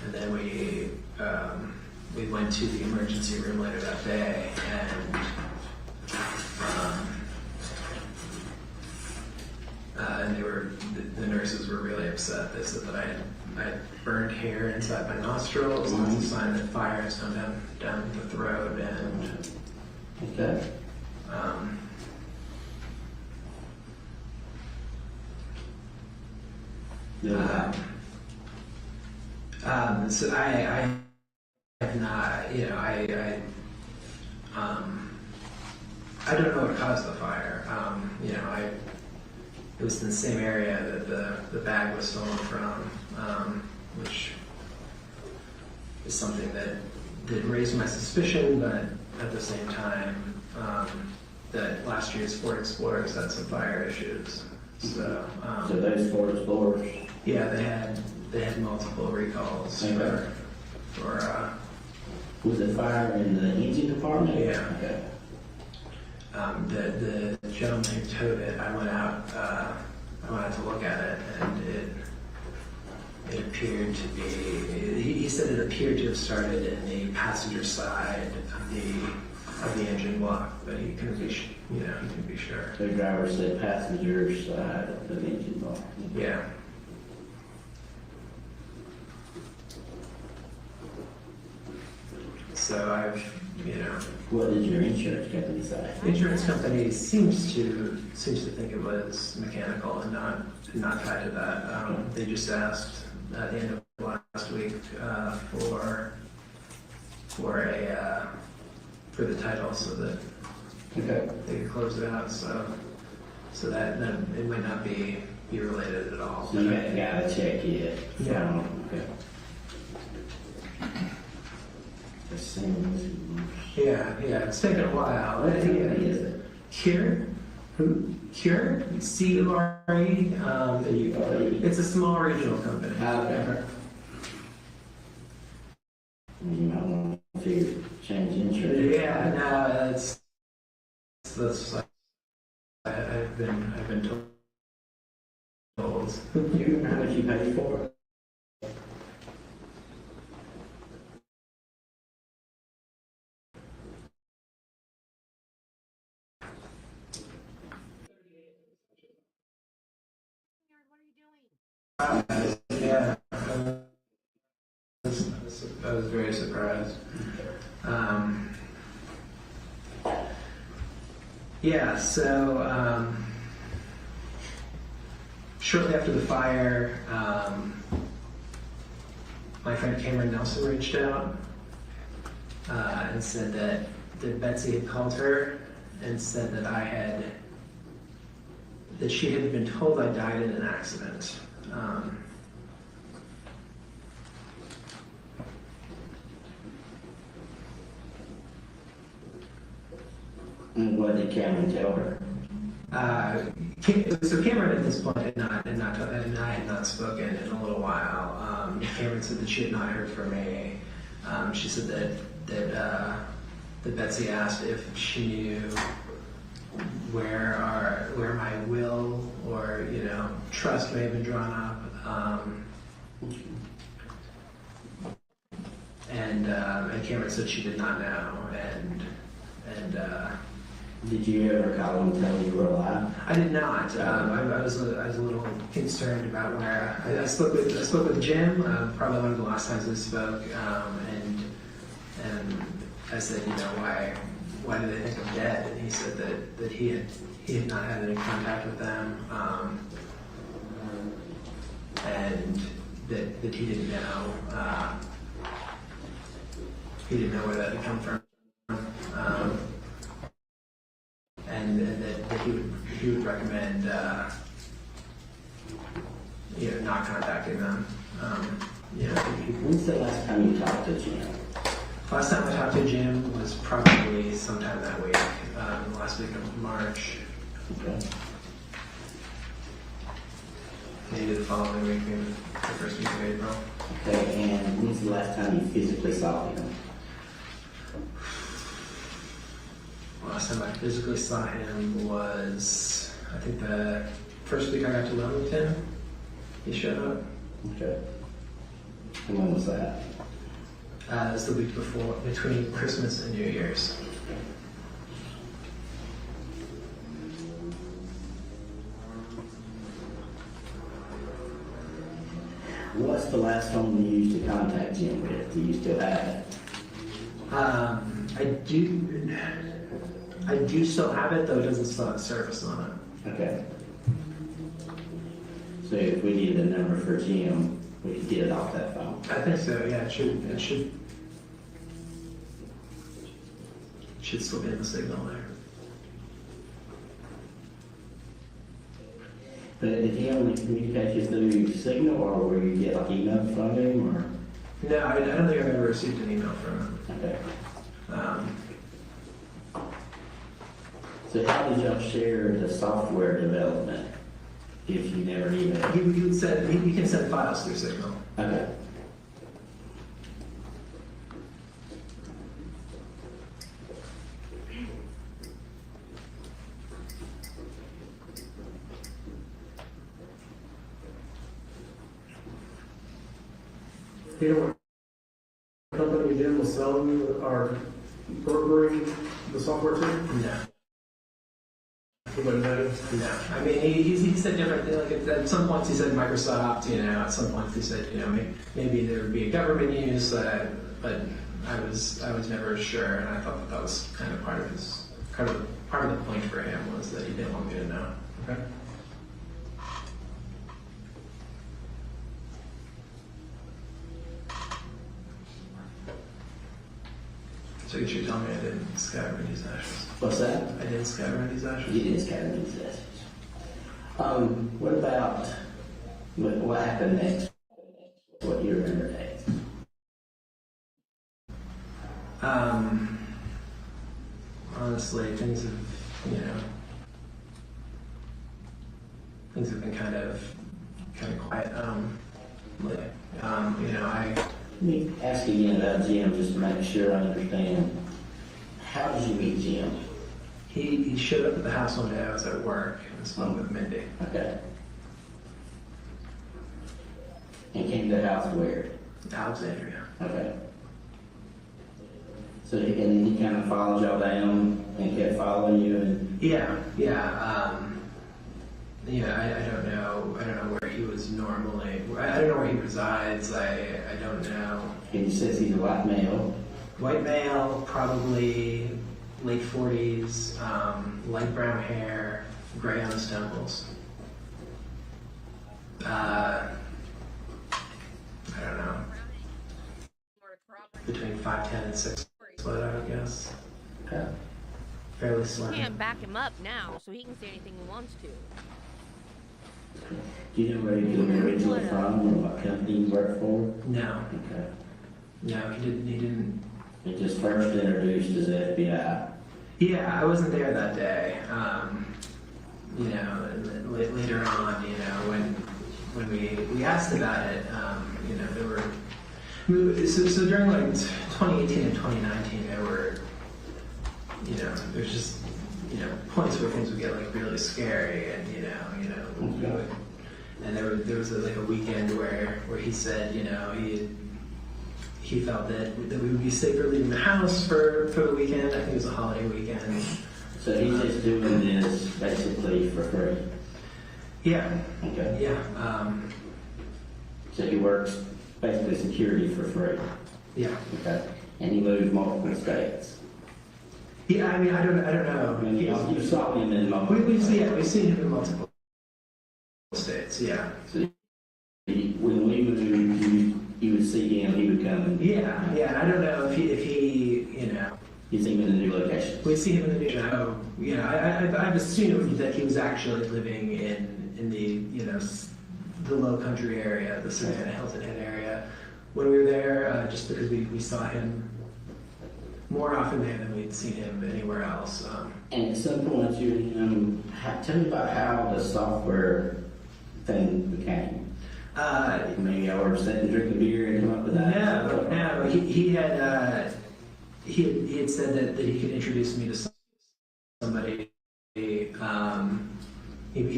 And then we went to the emergency room later that day, and the nurses were really upset. They said that I had burned hair inside my nostrils. And it's a sign that fire has come down the throat. And Okay. So I have not, I don't know what caused the fire. It was in the same area that the bag was stolen from, which is something that did raise my suspicion, but at the same time, that last year's Ford Explorers had some fire issues. So those Ford Explorers. Yeah, they had multiple recalls Okay. for Was it fire in the engine department? Yeah. Okay. The gentleman who towed it. I went out to look at it, and it appeared to be. He said it appeared to have started in the passenger side of the engine block, but he couldn't be he couldn't be sure. The driver said passenger side of the engine block. Yeah. So I've, What did your insurance company say? the insurance company seems to think it was mechanical and not tied to that. They just asked at the end of last week for the title so that Okay. they could close it out. So that it might not be related at all. So you haven't got a check yet? Yeah. Okay. The same. Yeah, it's taken a while. What company is it? Cure? Who? Cure? C-U-R-E? It's a small regional company. Okay. You might want to change insurance. Yeah, no, that's I've been told. You remember how much you paid for it? Yeah, I was very surprised. Yeah, so shortly after the fire, my friend Cameron Nelson reached out and said that Betsy had called her and said that she had been told I died in an accident. And what did Cameron tell her? So Cameron at this point had not and I had not spoken in a little while. Cameron said that she had not heard from me. She said that Betsy asked if she knew where my will or trust may have been drawn up. And Cameron said she did not know. Did you ever call him and tell him you were alive? I did not. I was a little concerned about where I spoke with Jim. Probably one of the last times we spoke, and I said, you know, why do they think I'm dead? And he said that he had not had any contact with them, and that he didn't know. He didn't know where that had come from, and that he would recommend you know, not contacting them. You know, When's the last time you talked to Jim? last time I talked to Jim was probably sometime that week, the last week of March, Okay. maybe the following week, maybe the first week of April. Okay, and when's the last time you physically saw him? Last time I physically saw him was, I think, the first week I got to Wilmington. He showed up. Okay. And when was that? It was the week before, between Christmas and New Year's. What's the last phone you used to contact Jim with? Do you still have it? I do still have it, though it doesn't still have service on Okay. So if we needed a number for Jim, we could get it off that phone. it. I think so, yeah, it should still be in the signal there. But did he only communicate you through Signal, or will you get like email from him, or? No, I don't think I've ever received an email from him. Okay. Um, So how did y'all share the software development if you never emailed? he can send files through Signal. Okay. You know what company Jim was selling you or brokering the software to? No. Everybody knows. No, I mean he said different things. Like at some points he said Microsoft, you know. At some points he said, you know, maybe there would be a government use, but I was never sure, and I thought that was kind of part of the point for him was that he didn't want me to know. Okay. So you should tell me I didn't scatter these ashes. What's that? I didn't scatter these ashes. You did scatter these ashes. What about what happened next? What you remember next? Honestly, things have, you know, things have been kind of quiet. You know, Let me ask you again about Jim, just to make sure I understand. How did you meet Jim? he showed up at the house one day. I was at work and spoke with Mindi. Okay. And came to the house where? Alexandria. Okay. So, and then he kind of followed y'all down and kept following you, and Yeah. I don't know where he was normally. I don't know where he resides. I don't know. he says he's a white male. White male, probably late 40s, light brown hair, gray on his temples. I don't know. Between 5'10" and 6 foot, I would guess. Okay. Fairly You slim. can't back him up now, so he can say anything he wants to. Do you know where he was originally from, or what company he worked for? No, Okay. no, he didn't. He just first introduced as FBI. Yeah, I wasn't there that day. You know, later on, you know, when we asked about it, you know, there were so during like 2018 and 2019, there were, you know, there's just, you know, points where things would get like really scary, and we would, and there was like a weekend where he said, you know, he felt that we would be safer leaving the house for the weekend. I think it was a holiday weekend. So he's just doing this basically for free. Yeah. Okay. Yeah. So he works basically security for free. Yeah. Okay. and he moved multiple states. Yeah, I mean, I don't I know. mean, you saw him in multiple We've states. seen him in multiple states. Yeah. So when we moved, you would see him, he would come and Yeah. And I don't know if he, you know, you see him in the new location. we see him in the new show. You know, I've assumed that he was actually living in the, you know, the Low Country area, the Savannah, Hilton Head area, when we were there, just because we saw him more often there than we'd seen him anywhere else. And at some point, tell me about how the software thing became. Maybe I were sitting drinking beer and come up with that. No. He had said that he could introduce me to somebody. He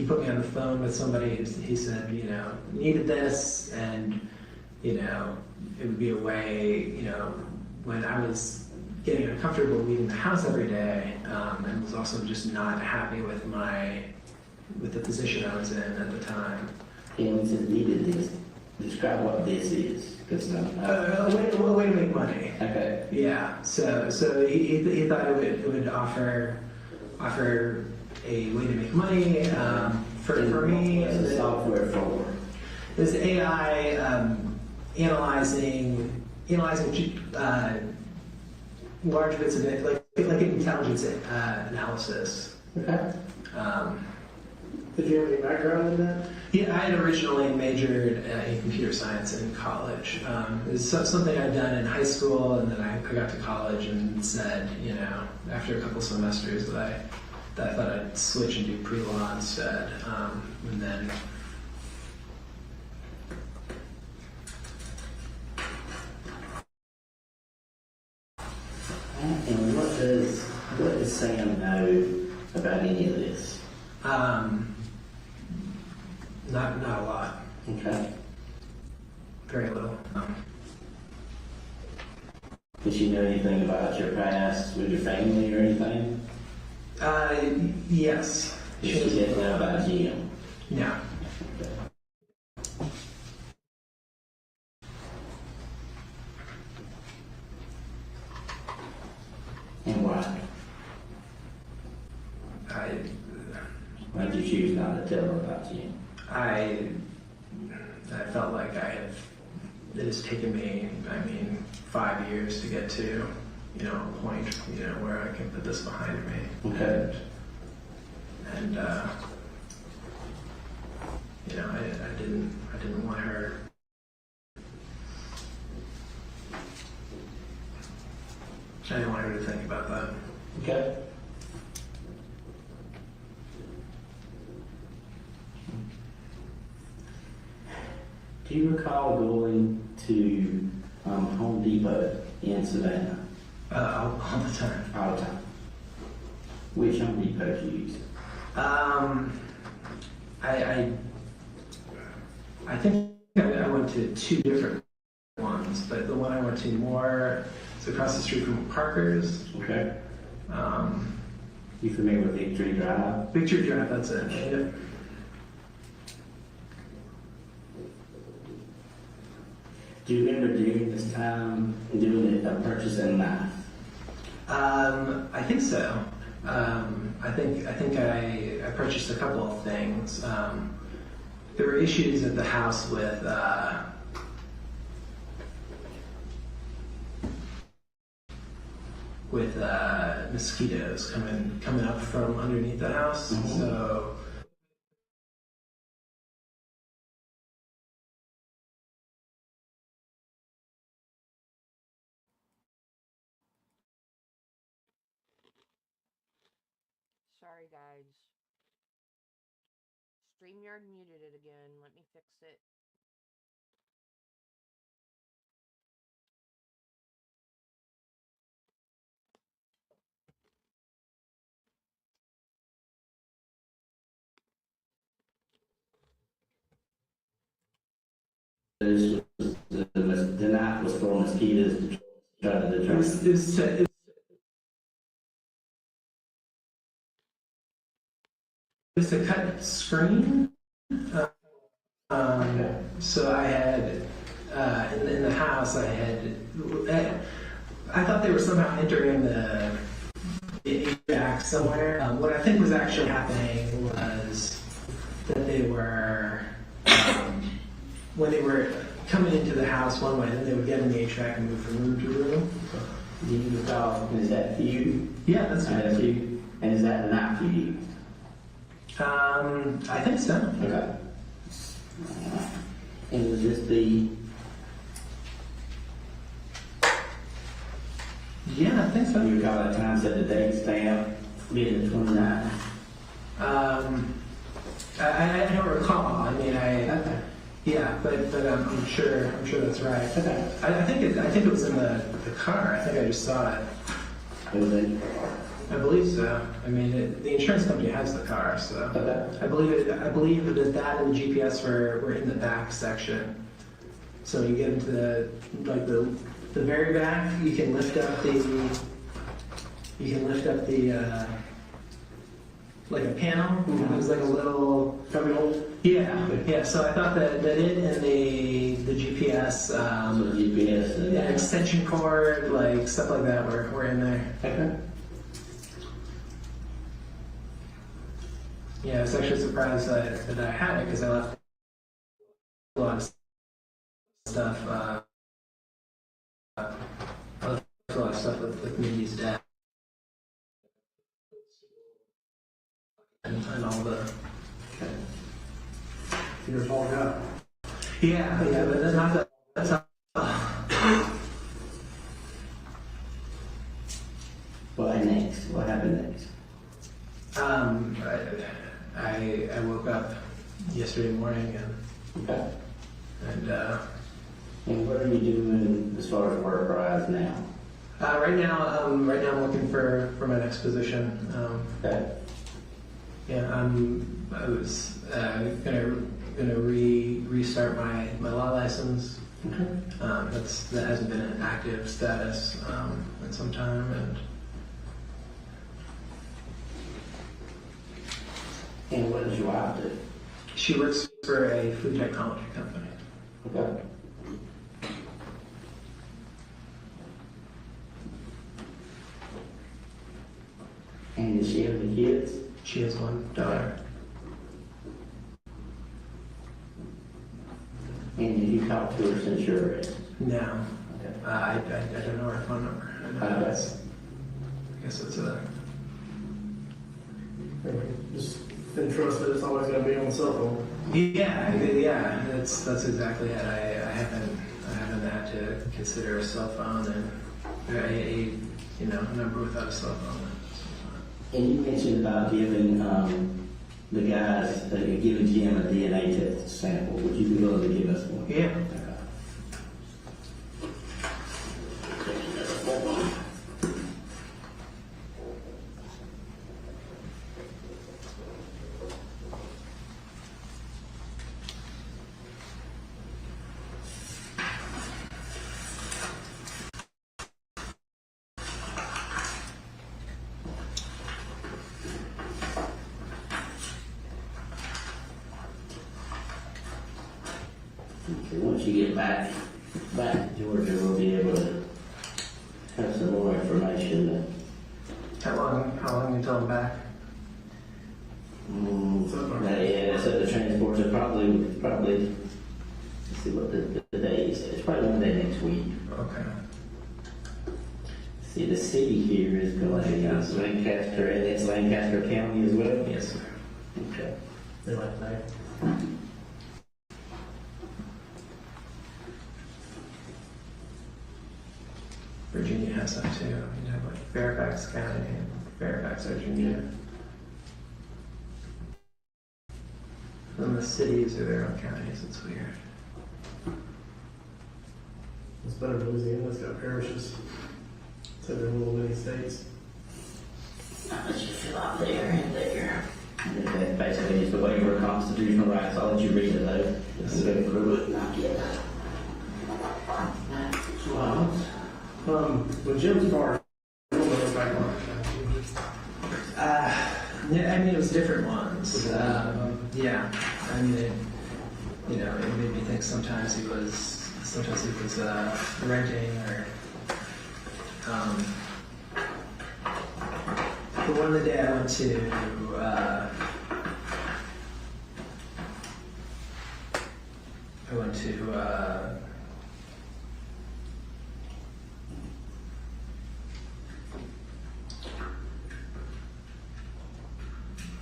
put me on the phone with somebody. He said, you know, needed this, and you know, it would be a way, you know, when I was getting uncomfortable leaving the house every day, and was also just not happy with the position I was in at the time. And he said, needed this. Describe what this is. A way to make money. Okay. Yeah. So he thought it would offer a way to make money for me. What's the software for? There's AI analyzing large bits of it, like intelligence analysis. Okay. Did you have any background in that? Yeah, I had originally majored in computer science in college. It was something I'd done in high school, and then I got to college and said, you know, after a couple semesters that I thought I'd switch and do pre-law instead. And then And what does Sam know about any of this? not a lot, Okay. very little. Did she know anything about your past with your family or anything? Yes. She didn't know about Jim. No. And why? Why did you choose not to tell her about Jim? I felt like it has taken me, 5 years to get to, you know, a point, you know, where I can put this behind me. Okay. And you know, I didn't want her. I didn't want her to think about that. Okay. Do you recall going to Home Depot in Savannah All the time. all the time? Which Home Depot do you use? I think I went to two different ones, but the one I went to more is across the street from Parker's. Okay. Um, You familiar with Victory Drive? Victory Drive, that's it. Yep. Do you remember during this time doing a purchase and knife? I think so. I think I purchased a couple of things. There were issues at the house with mosquitoes coming up from underneath the house. Mhm. So Sorry, guys. StreamYard muted it again. Let me fix it. This was the knife was for mosquitoes to try to it determine. was to cut screen. So I had in the house I had I thought they were somehow entering the HVAC somewhere. What I think was actually happening was that they were, when they were coming into the house one way, then they would get in the HVAC and move from room to room. You recall, is that for you? Yeah, that's good. That's you. And is that not for you? I think so. Okay. And was this the... Yeah, I think so. You recall that time, said the date stamp, being the 29th? I don't recall. I mean, Okay. yeah, but I'm sure that's right. Okay. I think it was in the car. I think I just saw it. It was in... I believe so. I mean, the insurance company has the car, so Okay. I believe that and the GPS were in the back section. So you get into the very back, you can lift up the like a panel. Mm-hmm. There's like a little Cubby hole? yeah. So I thought that it and the GPS, So GPS... an extension cord, like stuff like that were in there. Okay. Yeah, I was actually surprised that I had it because I left a lot of stuff. I left a lot of stuff with Mindy's dad. And all the. You're falling out. Yeah, but that's not that. That's not. What next? What happened next? I woke up yesterday morning Okay. and And what are you doing as far as work-wise now? right now I'm looking for my next position. Okay. Yeah, I was gonna restart my law license. Okay. That hasn't been an active status in some time, And what does your wife do? she works for a food technology company. Okay. And does she have any kids? She has one daughter. And did you talk to her since your arrest? No, Okay. I don't know her phone number. I guess it's a. Just been trusted, it's always gonna be on the cell phone. Yeah, that's exactly it. I haven't had to consider a cell phone and a number without a cell phone. And you mentioned about giving the guys, giving Jim a DNA test sample. Would you be willing to give us one? Yeah. Okay, once you get back to Georgia, we'll be able to have some more information. How long until I'm back? Yeah, so the transports are probably, let's see what the day is. It's probably one day next week. Okay. See, the city here is going to be Lancaster, and it's Lancaster County as well? Yes, sir. Okay. They like that. Virginia has some too. You have like Fairfax County and Fairfax, Virginia. And the cities are their own counties. It's weird. It's better than Louisiana, it's got parishes. So they're little mini states. How much you fill out there and there? And then basically it's the waiver of constitutional rights. I'll let you read it though. Let's go through it. Not yet. With Jim's car, Yeah, I mean, it was different ones. Yeah, I mean, it made me think sometimes he was renting or the one day I went to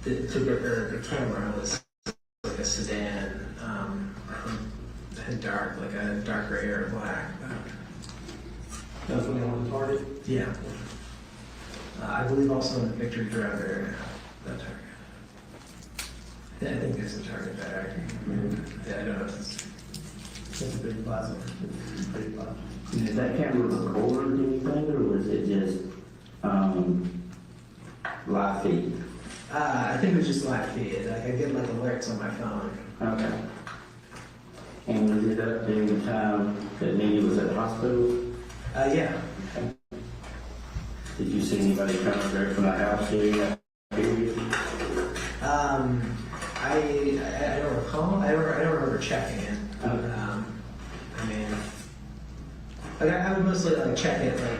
to get the camera was like a sedan, had like a dark gray or black. That's when you went to Target? Yeah. I believe also in the Victory Driver, that Target. Yeah, I think there's a Target there. Yeah, I don't know if it's a big plaza. Big plaza. Did that camera record anything, or was it just live feed? I think it was just live feed. Like I get like alerts on my phone. Okay. And was it up during the time that Mindi was at the hospital? Yeah. Did you see anybody come there from the house during that period? I don't recall. I don't remember checking it. Okay. I mean, like I would mostly like check it like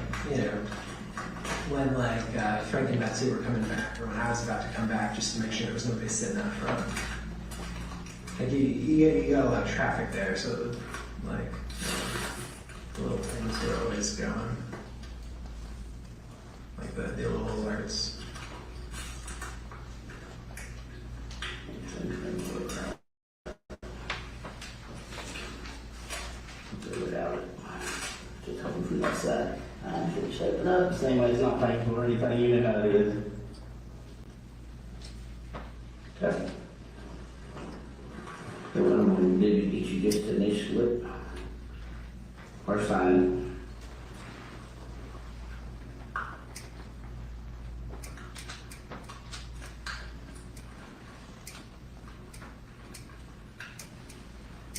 when like Frank and Betsy were coming back, or when I was about to come back, just to make sure there was nobody sitting out front. Like you got a lot of traffic there, so like the little things were always going, like the little alerts. Without it, just hoping from that side. I'm sure it's shaping up. Same way it's not painful or anything, you know how it is. Okay. The one when did you get you just initially or sign?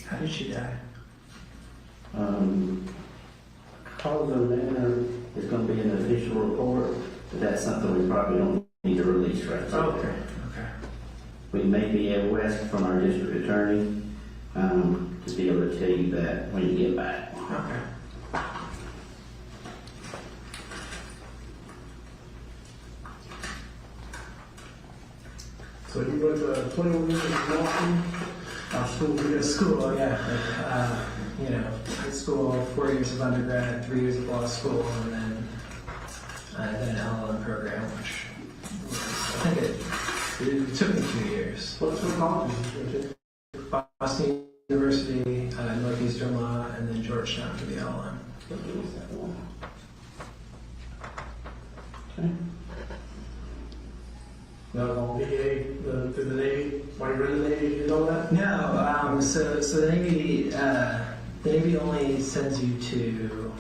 How did she die? Cause of manner is going to be an official report, but that's something we probably don't need to release right now. Okay. We may be able to ask from our district attorney to be able to tell you that when you get back. Okay. So you went to 21 years in Boston? School, yeah. Like, high school, 4 years of undergrad, 3 years of law school, and then an LLM program, which I think it took me 2 years. What college did you go to? Boston University, Northeastern Law, and then Georgetown for the LLM. Okay. No, VA, to the Navy. Why you in the Navy? You know that? No, so the Navy only sends you to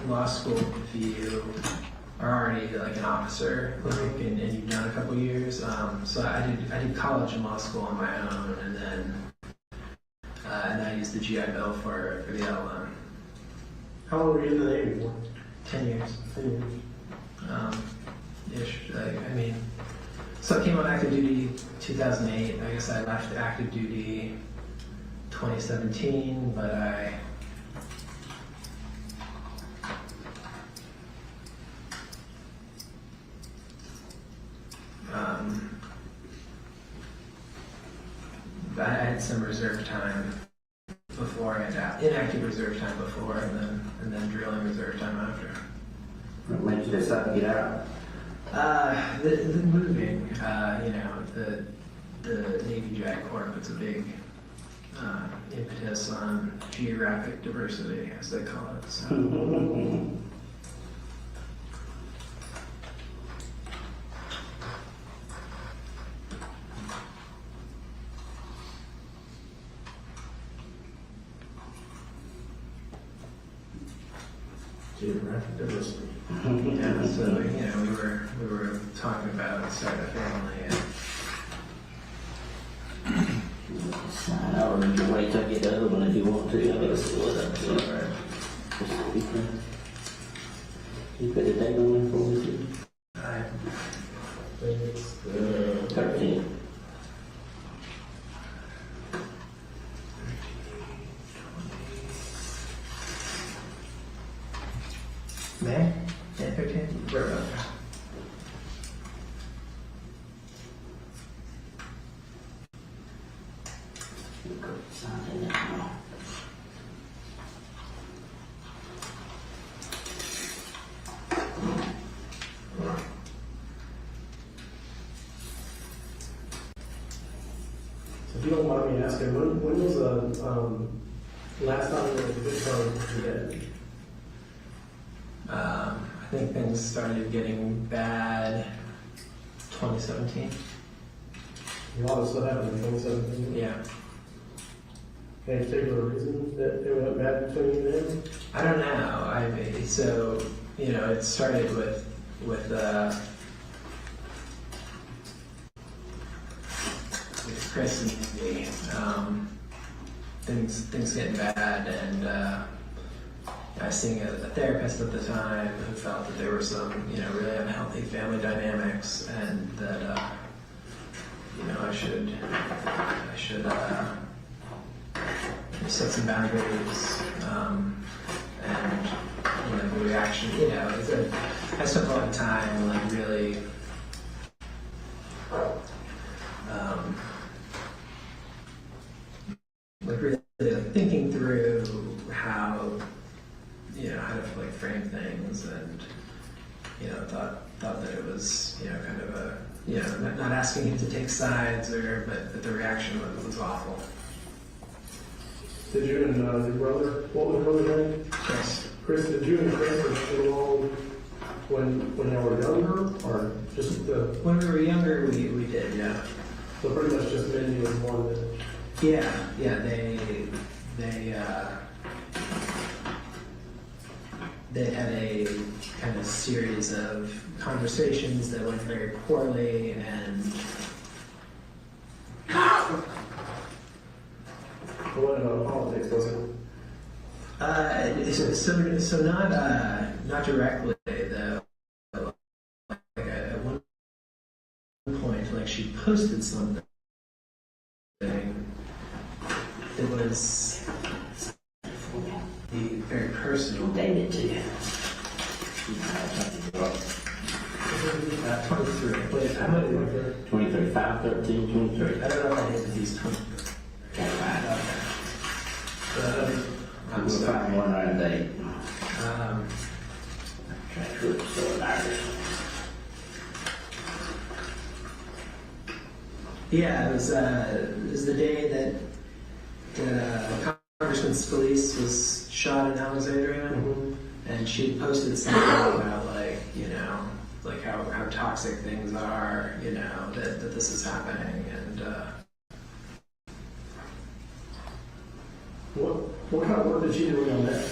law school if you are already like an officer, like, and you've done a couple years. So I did college and law school on my own, and then I used the GI Bill for the LLM. How long were you in the Navy for? 10 years. 10 years. Ish. So I came on active duty 2008. I guess I left active duty 2017, but I had some reserve time before. I had inactive reserve time before, and then drilling reserve time after. What made you decide to get out? The moving, the Navy JAG Corp, it's a big impetus on geographic diversity, as they call it. So. Geographic diversity. Yeah, so we were talking about starting a family. Sign out, or you can wait till I get the other one if you want to. I'm going to split up. So, you put the date on there for me, too? It's 13. Something now. So if you don't mind me asking, when was the last time you were discharged dead? I think things started getting bad 2017. A lot of stuff happened in 2017. Yeah. Any particular reason that it went bad between you and him? I don't know. So it started with Chris and Mindi. Things getting bad, and I was seeing a therapist at the time who felt that there were some really unhealthy family dynamics, and that I should set some boundaries, and the reaction. I spent a lot of time really really thinking through how to frame things, and thought that it was kind of a not asking him to take sides, but the reaction was awful. Did you and your brother, what was your brother's name? Chris. Chris, did you and Chris get along when they were younger, or just When we were younger, we did, yeah. so pretty much just Mindy was one that. Yeah, they had a kind of series of conversations that went very poorly, and What about politics, was it? so not directly though. Like at one point, she posted something that was very personal. Dated to you. 23. Wait, I might have 23, 5, 13, 23. I don't know if I hit these 23. I'm We'll sorry. find one right date. Try to look so Irish. Yeah, it was the day that Congressman Scalise was shot in Alexandria, and she posted something about how toxic things are, that this is happening, and What kind of work did she do on that?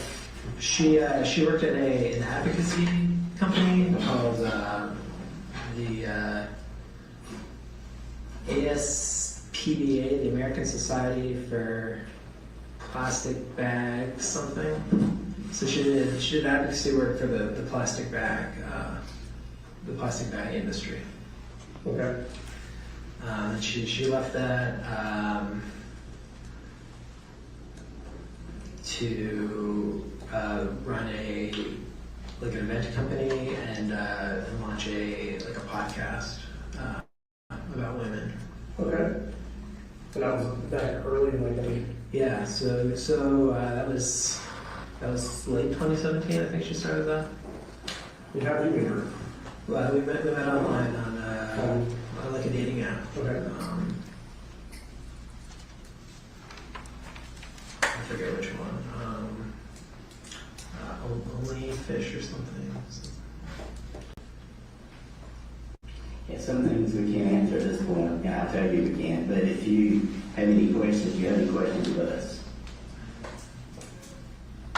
she worked at an advocacy company called the ASPBA, the American Society for Plastic Bag something. So she did advocacy work for the plastic bag industry. Okay. And she left that to run an event company and launch a podcast about women. Okay. And that was back early, Yeah, so that was late 2017. I think she started that. how did you meet her? Well, we met online on a dating app. Okay. I forget which one. Only Fish or something. Yeah, some things we can't answer at this point. Yeah, I'll tell you we can't. But if you have any questions, let us. I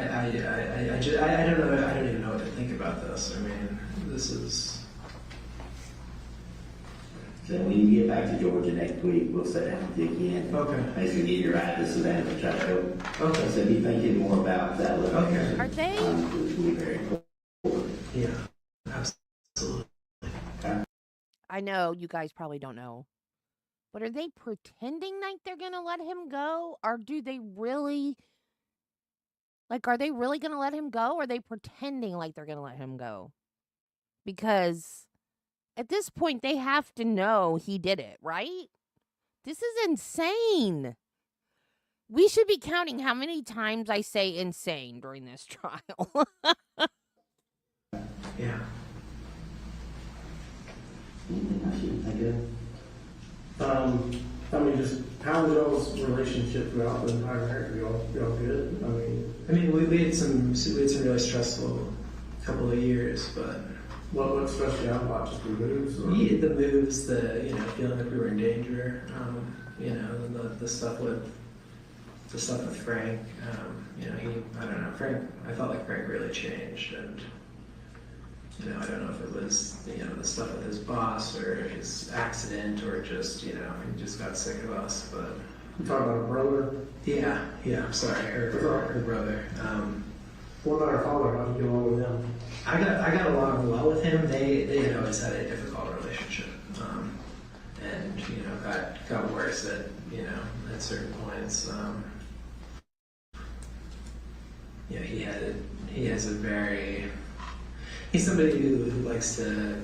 don't know. I don't even know what to think about this. I mean, this is. So when you get back to Georgia next week, we'll sit down with you again. Okay. Basically get your right to sit down and try to help. Okay. So be thinking more about that. Okay. Are they? It's really very important. Yeah. Absolutely. I know you guys probably don't know, but are they pretending like they're going to let him go? Or do they really, are they really going to let him go? Or are they pretending like they're going to let him go? Because at this point, they have to know he did it, right? This is insane. We should be counting how many times I say insane during this trial. Yeah. Anything else you think of? I mean, just how was y'all's relationship throughout the entire marriage? Y'all good? I mean, we had some really stressful couple of years, but What stressed you out about? Just the moves? Or? yeah, the moves, feeling like we were in danger, and the stuff with Frank, I don't know, Frank, I felt like Frank really changed, and I don't know if it was the stuff with his boss or his accident or just he just got sick of us, but You talking about a brother? yeah, I'm sorry, her brother. What about her father? How did you get along with him? I got along well with him. They had always had a difficult relationship, and got worse at certain points. He's somebody who likes to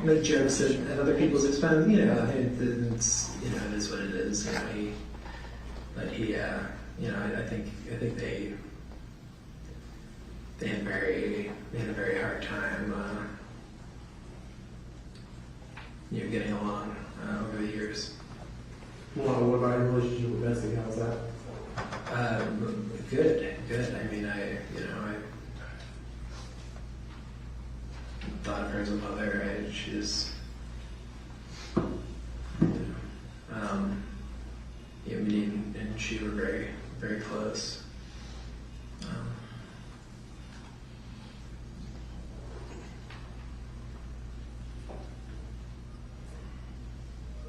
make jokes at other people's expense. It is what it is. I think they had a very hard time, getting along over the years. Well, what about your relationship with Bessie? How's that? Good. I mean, I thought of her as a mother. She's, me and she were very, very close.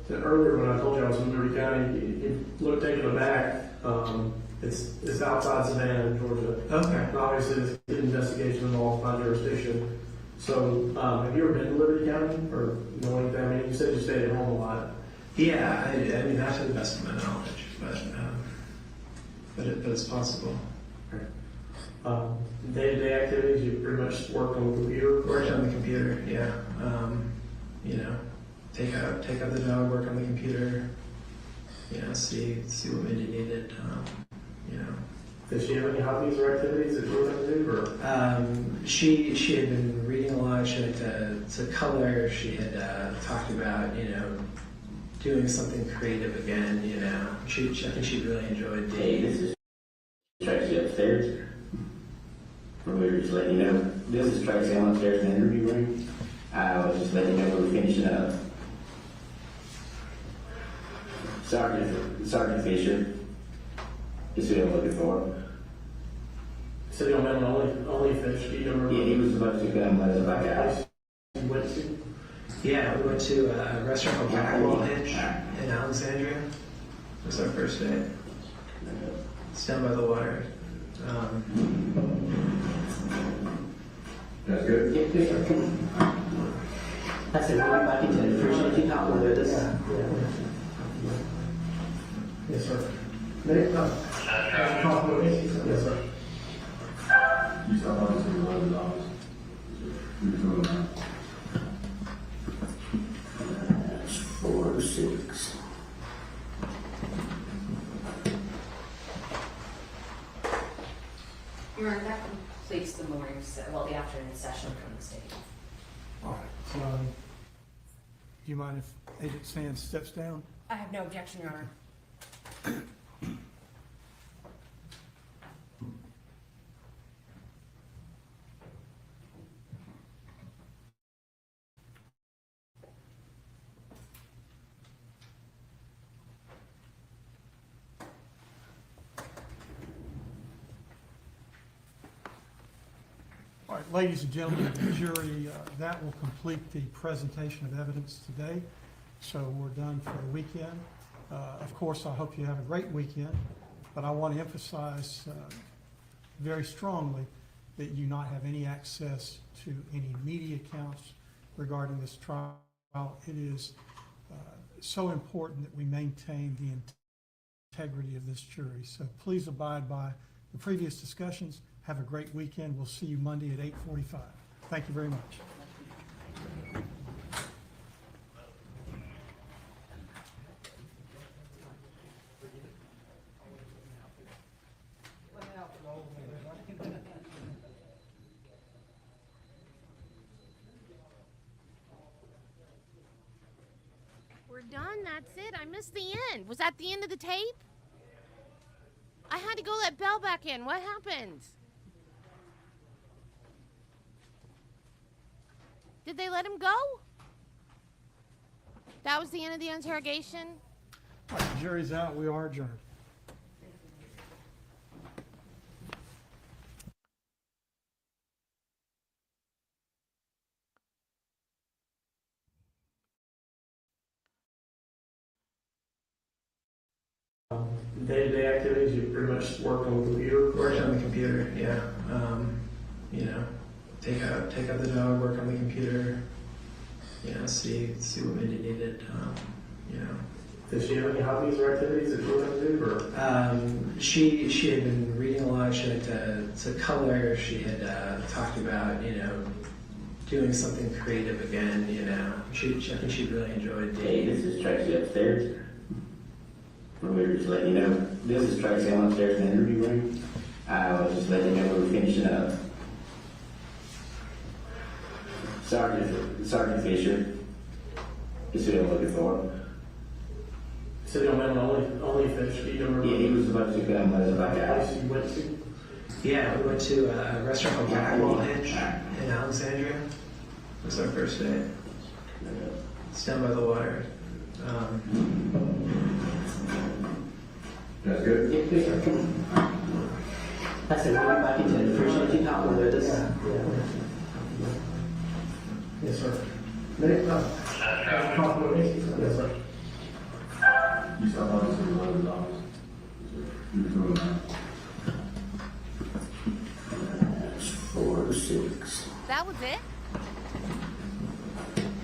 So earlier when I told you I was in Liberty County, you looked taken aback. It's outside Savannah, Georgia. Okay. And obviously, this investigation involves my jurisdiction. So, have you ever been to Liberty County or know anything? I mean, you said you stayed at home a lot. Yeah, I mean, not to the best of my knowledge, but it's possible. Day-to-day activities, you pretty much work on the computer? Worked on the computer, yeah. Take out the dog, work on the computer, see what Mindi needed, Did she have any hobbies or activities that you were going to do? Or? She had been reading a lot. She liked to color. She had talked about doing something creative again. I think she really enjoyed Hey, this is Tracy upstairs. We were just letting you know. This is Tracy. I'm upstairs in the interview room. I was just letting you know we're finishing up. Sergeant Fisher is who I'm looking for. So you met only fish. Do you remember? Yeah, he was supposed to come let us back out. You went to? Yeah, we went to a restaurant called Blackwall Hitch in Alexandria. It was our first day. It's down by the water. That's good. Yeah. I said, we'll be back in town. Appreciate you hopping with us. Yeah. Yes, sir. Nick, talk with me. Yes, sir. You saw obviously $11. You can throw it 4 to 6. Your Honor, that completes the morning, the afternoon session from the state. All right, so, do you mind if Agent Sands steps down? I have no objection, Your Honor. All right, ladies and gentlemen of the jury, that will complete the presentation of evidence today. So we're done for the weekend. Of course, I hope you have a great weekend, but I want to emphasize very strongly that you not have any access to any media accounts regarding this trial. It is so important that we maintain the integrity of this jury. So please abide by the previous discussions. Have a great weekend. We'll see you Monday at 8:45. Thank you very much. done. That's it. I missed the end. Was that the end of the tape? I had to go let Bell back in. What happened? Did they let him go? That was the end of the interrogation? All right, jury's out. We are adjourned. Day-to-day activities, you pretty much work on the computer. Work on the computer, yeah. You know, take out the dog, work on the computer. You know, see what Mindy needed. You know. Does she have any hobbies or activities that you want to do? Or She had been reading a lot. She liked to color. She had talked about, you know, doing something creative again. You know, I think she really enjoyed. Hey, this is Tracy upstairs. We were just letting you know, this is Tracy. I'm upstairs in the interview room. I was just letting you know we were finishing up. Sergeant Fisher is who I'm looking for. so you don't have only fish. You don't remember Yeah, he was supposed to come, but it's like the place you went to? Yeah, we went to a restaurant called Backwall Hedge in Alexandria. It was our first day. It's down by the water. That's good? Yeah, please, sir, come on. I said, we'll be back in touch. Appreciate you talking with us. Yes, sir. Nate, talk with me. Yes, sir. You saw how this was $11. You were doing that. 4 to 6. That was it?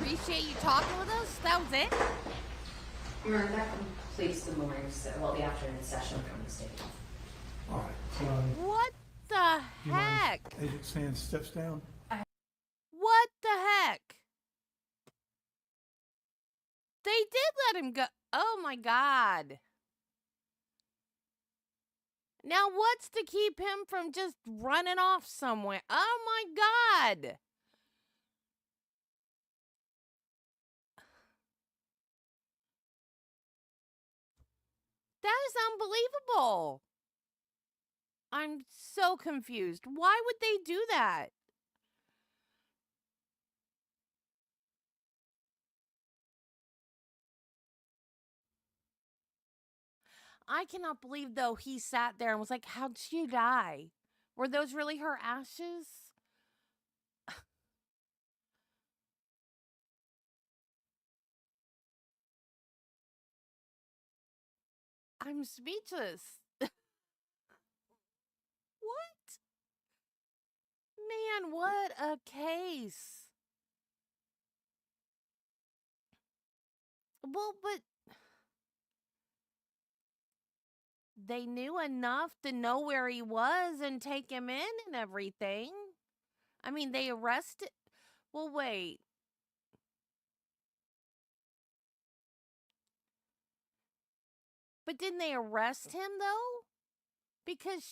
Appreciate you talking with us? That was it? Remember, that completes the morning, well, the afternoon session from the state. All right, so What the you mind heck? if Agent Sands steps down? What the heck? They did let him go. Oh my God. Now what's to keep him from just running off somewhere? Oh my God. That is unbelievable. I'm so confused. Why would they do that? I cannot believe, though, he sat there and was like, how'd she die? Were those really her ashes? I'm speechless. What? Man, what a case. Well, but they knew enough to know where he was and take him in and everything. I mean, they arrested. Well, wait. But didn't they arrest him, though? Because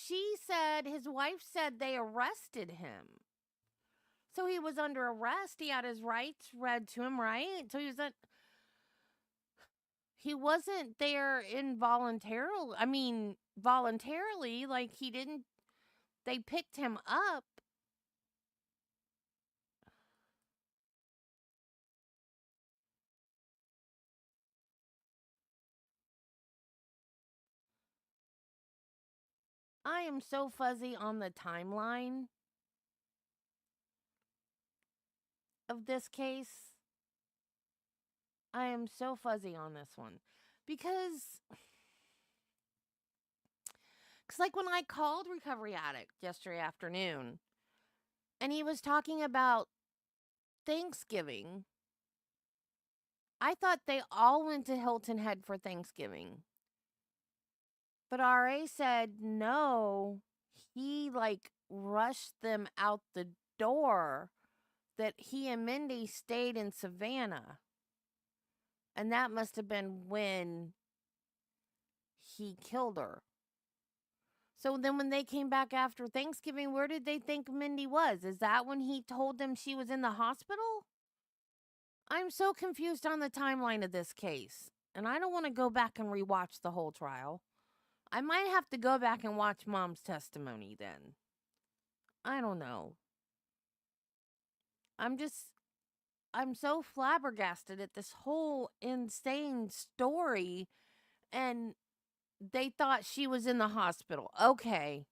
his wife said they arrested him. So he was under arrest. He had his rights read to him, right? So he wasn't there involuntarily. I mean, voluntarily, like they picked him up. I am so fuzzy on the timeline of this case. I am so fuzzy on this one because like when I called Recovery Addict yesterday afternoon and he was talking about Thanksgiving, I thought they all went to Hilton Head for Thanksgiving. But RA said no, he rushed them out the door, that he and Mindi stayed in Savannah. And that must have been when he killed her. So then when they came back after Thanksgiving, where did they think Mindi was? Is that when he told them she was in the hospital? I'm so confused on the timeline of this case, and I don't want to go back and rewatch the whole trial. I might have to go back and watch Mom's testimony then. I don't know. I'm so flabbergasted at this whole insane story, and they thought she was in the hospital. Okay.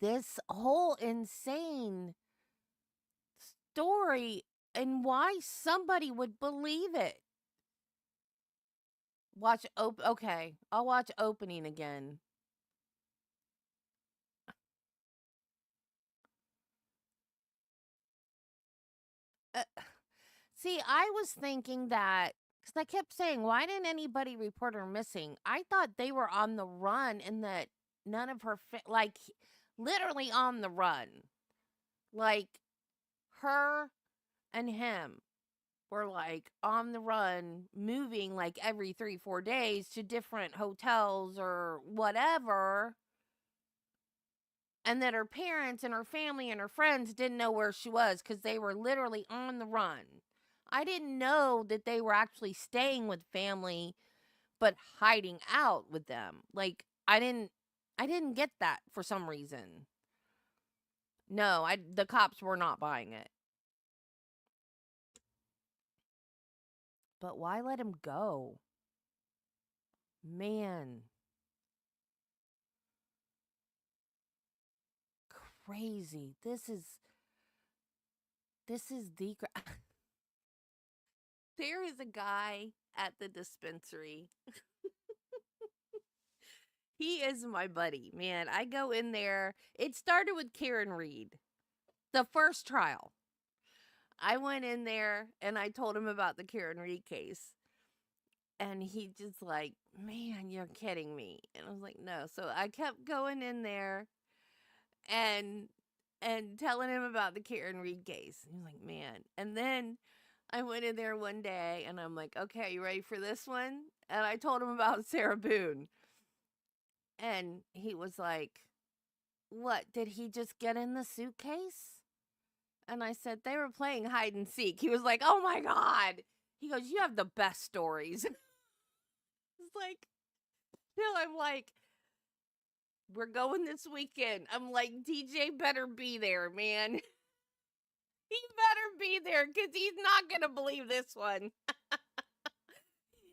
This whole insane story and why somebody would believe it. Okay, I'll watch opening again. See, I was thinking that because I kept saying, why didn't anybody report her missing? I thought they were on the run and that none of her, like, literally on the run. Like, her and him were like on the run, moving like every 3-4 days to different hotels or whatever. And that her parents and her family and her friends didn't know where she was because they were literally on the run. I didn't know that they were actually staying with family but hiding out with them. Like, I didn't get that for some reason. No, the cops were not buying it. But why let him go? Man. Crazy. This is the There is a guy at the dispensary. He is my buddy, man. I go in there. It started with Karen Reed, the first trial. I went in there and I told him about the Karen Reed case. And he just like, man, you're kidding me. And I was like, no. So I kept going in there and telling him about the Karen Reed case. He was like, man. And then I went in there one day and I'm like, okay, you ready for this one? And I told him about Sarah Boone. And he was like, what? Did he just get in the suitcase? And I said, they were playing hide and seek. He was like, oh my God. He goes, you have the best stories. It's like, I'm like, we're going this weekend. I'm like, DJ better be there, man. He better be there because he's not going to believe this one.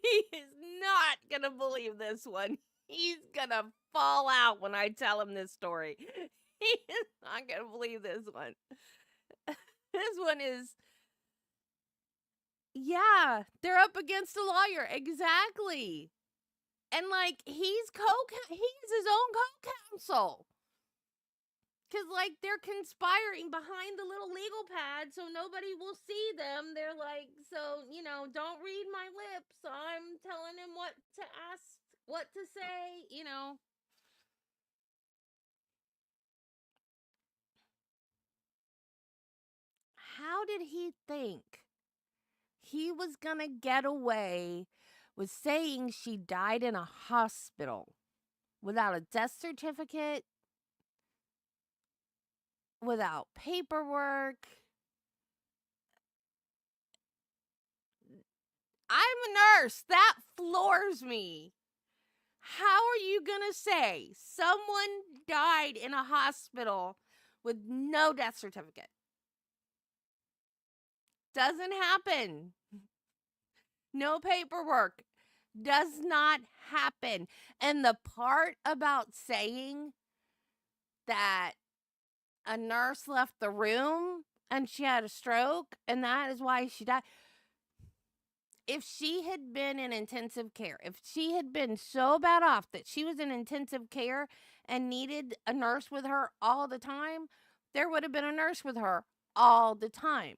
He is not going to believe this one. He's going to fall out when I tell him this story. He is not going to believe this one. This one is, yeah, they're up against a lawyer. Exactly. And like, he's his own co-counsel. Because, like, they're conspiring behind the little legal pad so nobody will see them. They're like, so, don't read my lips. I'm telling him what to ask, what to say, How did he think he was going to get away with saying she died in a hospital without a death certificate? Without paperwork. I'm a nurse. That floors me. How are you going to say someone died in a hospital with no death certificate? Doesn't happen. No paperwork. Does not happen. And the part about saying that a nurse left the room and she had a stroke and that is why she died. If she had been in intensive care, if she had been so bad off that she was in intensive care and needed a nurse with her all the time, there would have been a nurse with her all the time.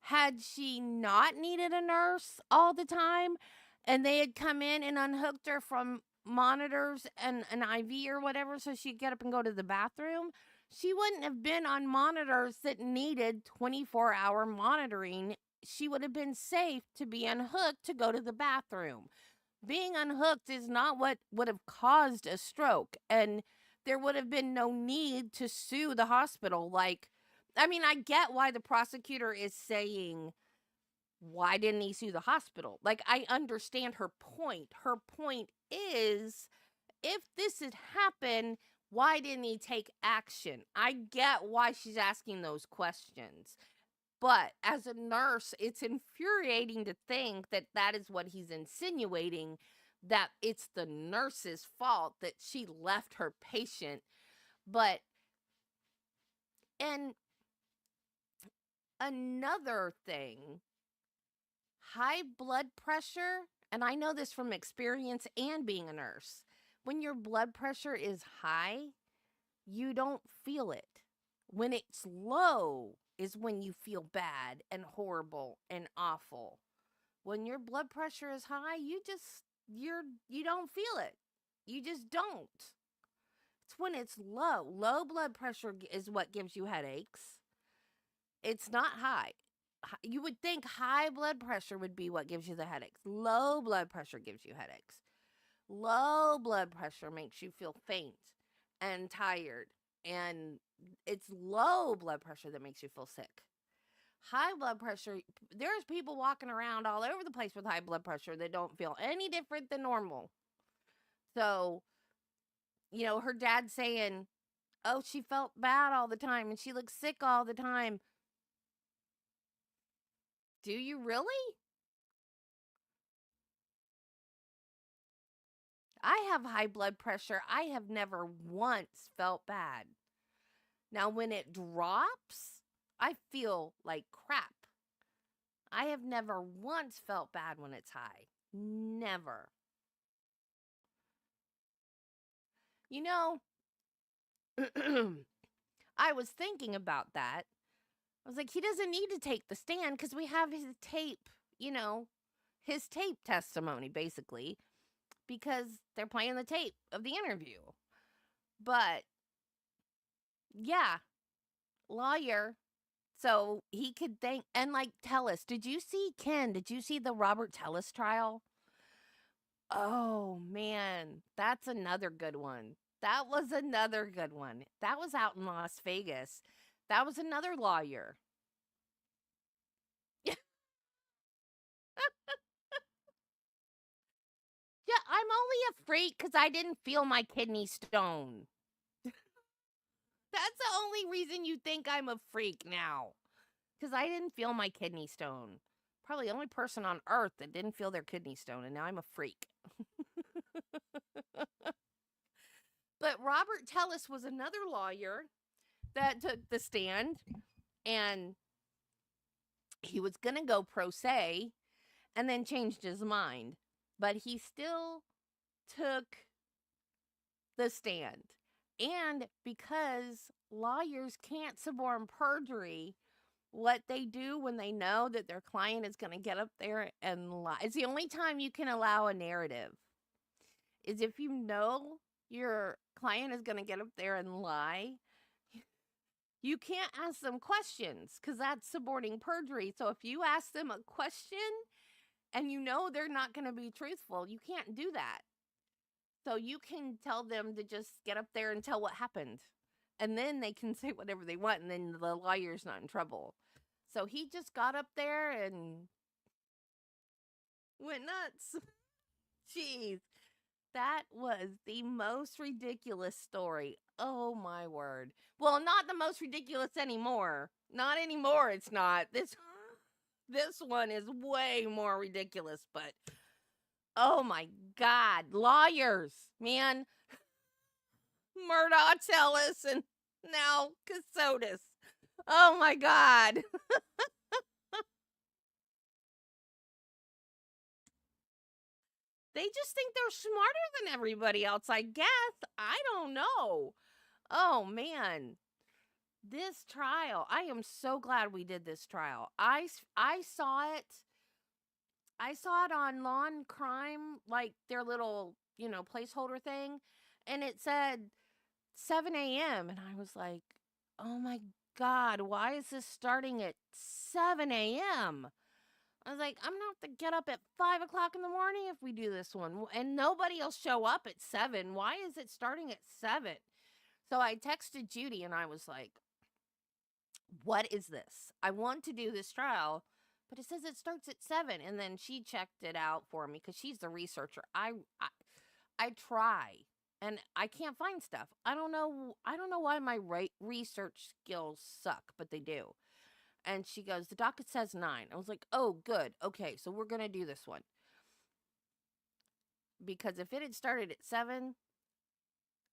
Had she not needed a nurse all the time and they had come in and unhooked her from monitors and an IV or whatever so she'd get up and go to the bathroom, she wouldn't have been on monitors that needed 24-hour monitoring. She would have been safe to be unhooked to go to the bathroom. Being unhooked is not what would have caused a stroke, and there would have been no need to sue the hospital like, I mean, I get why the prosecutor is saying, why didn't he sue the hospital? Like, I understand her point. Her point is, if this had happened, why didn't he take action? I get why she's asking those questions. But as a nurse, it's infuriating to think that that is what he's insinuating, that it's the nurse's fault that she left her patient. But, and another thing, high blood pressure, and I know this from experience and being a nurse, when your blood pressure is high, you don't feel it. When it's low is when you feel bad and horrible and awful. When your blood pressure is high, you don't feel it. You just don't. It's when it's low. Low blood pressure is what gives you headaches. It's not high. You would think high blood pressure would be what gives you the headaches. Low blood pressure gives you headaches. Low blood pressure makes you feel faint and tired. And it's low blood pressure that makes you feel sick. High blood pressure, there's people walking around all over the place with high blood pressure that don't feel any different than normal. So, her dad saying, oh, she felt bad all the time and she looked sick all the time. Do you really? I have high blood pressure. I have never once felt bad. Now, when it drops, I feel like crap. I have never once felt bad when it's high. Never. I was thinking about that. I was like, he doesn't need to take the stand because we have his tape, his tape testimony, basically, because they're playing the tape of the interview. But, yeah, lawyer. So he could think, and tell us, did you see the Robert Tellis trial? Oh, man, that's another good one. That was another good one. That was out in Las Vegas. That was another lawyer. Yeah, I'm only a freak because I didn't feel my kidney stone. That's the only reason you think I'm a freak now. Because I didn't feel my kidney stone. Probably the only person on earth that didn't feel their kidney stone, and now I'm a freak. But Robert Tellis was another lawyer that took the stand, and he was going to go pro se and then changed his mind. But he still took the stand. And because lawyers can't suborn perjury, what they do when they know that their client is going to get up there and lie. It's the only time you can allow a narrative. Is if you know your client is going to get up there and lie. You can't ask them questions because that's suborning perjury. So if you ask them a question and you know they're not going to be truthful, you can't do that. So you can tell them to just get up there and tell what happened. And then they can say whatever they want, and then the lawyer's not in trouble. So he just got up there and went nuts. Jeez. That was the most ridiculous story. Oh, my word. Well, not the most ridiculous anymore. Not anymore, it's not. This one is way more ridiculous, but oh, my God. Lawyers, man. Murdoch Ellis and now Kassotis. Oh, my God. They just think they're smarter than everybody else, I guess. I don't know. Oh, man. This trial. I am so glad we did this trial. I saw it. I saw it on Law and Crime, like their little, placeholder thing. And it said 7 a.m. And I was like, oh, my God, why is this starting at 7 a.m.? I was like, I'm going to have to get up at 5 o'clock in the morning if we do this one. And nobody will show up at 7. Why is it starting at 7? So I texted Judy and I was like, what is this? I want to do this trial, but it says it starts at 7. And then she checked it out for me because she's the researcher. I try and I can't find stuff. I don't know why my research skills suck, but they do. And she goes, the docket says 9. I was like, oh, good. Okay, so we're going to do this one. Because if it had started at 7,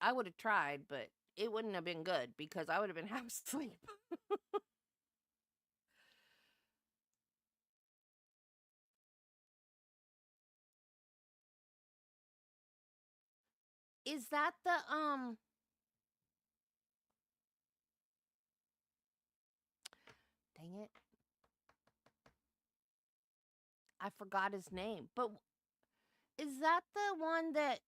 I would have tried, but it wouldn't have been good because I would have been half asleep. Is that the dang it. I forgot his name. But is that the one that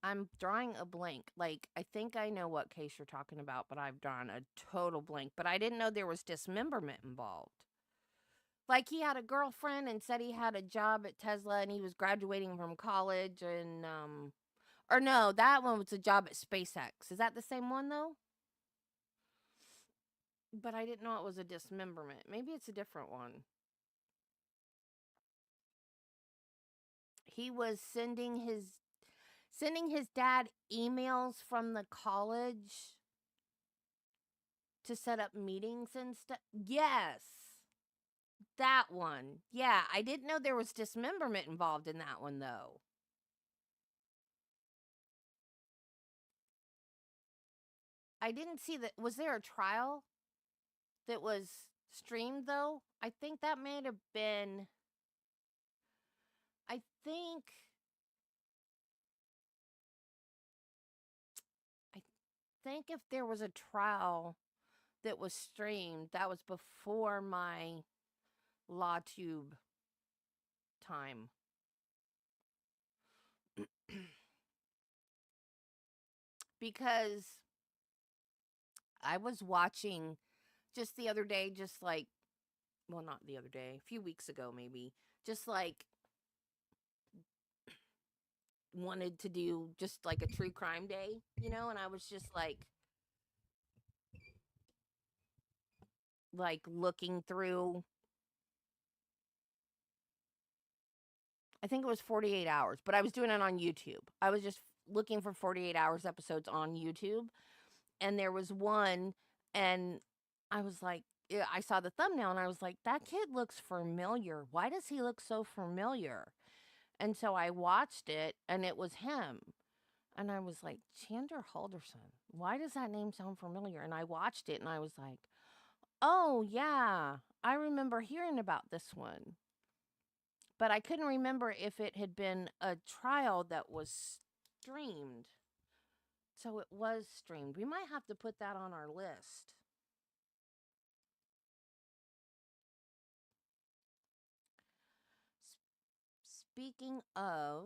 I'm drawing a blank? Like, I think I know what case you're talking about, but I've drawn a total blank. But I didn't know there was dismemberment involved. Like, he had a girlfriend and said he had a job at Tesla and he was graduating from college and or no, that one was a job at SpaceX. Is that the same one though? But I didn't know it was a dismemberment. Maybe it's a different one. He was sending his dad emails from the college to set up meetings and stuff. Yes. That one. Yeah, I didn't know there was dismemberment involved in that one though. I didn't see that. Was there a trial that was streamed though? I think that may have been I think I think if there was a trial that was streamed, that was before my LawTube time. Because I was watching just the other day, just like, well, not the other day, a few weeks ago, maybe, just like wanted to do just like a true crime day, and I was just like looking through, I think it was 48 hours, but I was doing it on YouTube. I was just looking for 48 hours episodes on YouTube. And there was one, and I was like, I saw the thumbnail and I was like, that kid looks familiar. Why does he look so familiar? And so I watched it and it was him. And I was like, Chandler Halderson, why does that name sound familiar? And I watched it and I was like, oh, yeah, I remember hearing about this one. But I couldn't remember if it had been a trial that was streamed. So it was streamed. We might have to put that on our list. Speaking of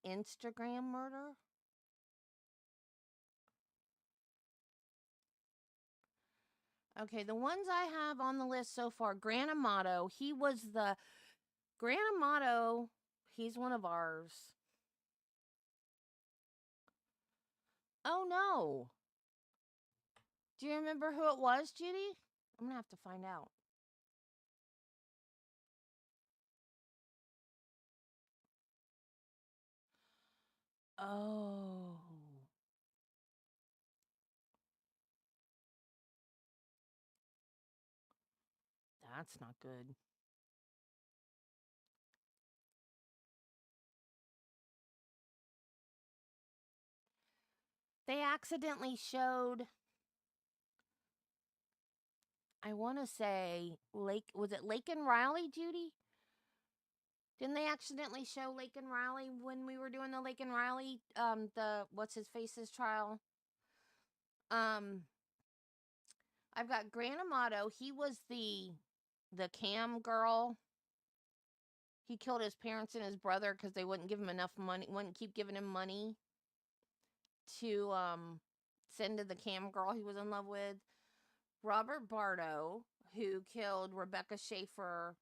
Instagram murder, okay, the ones I have on the list so far, Grant Amato, Grant Amato, he's one of ours. Oh no. Do you remember who it was, Judy? I'm gonna have to find out. Oh. That's not good. They accidentally showed, I want to say, was it Lake and Riley, Judy? Didn't they accidentally show Lake and Riley when we were doing the Lake and Riley, the what's his face's trial? Um, I've got Grant Amato. He was the cam girl. He killed his parents and his brother because they wouldn't give him enough money, wouldn't keep giving him money to send to the cam girl he was in love with. Robert Bardo, who killed Rebecca Schaefer.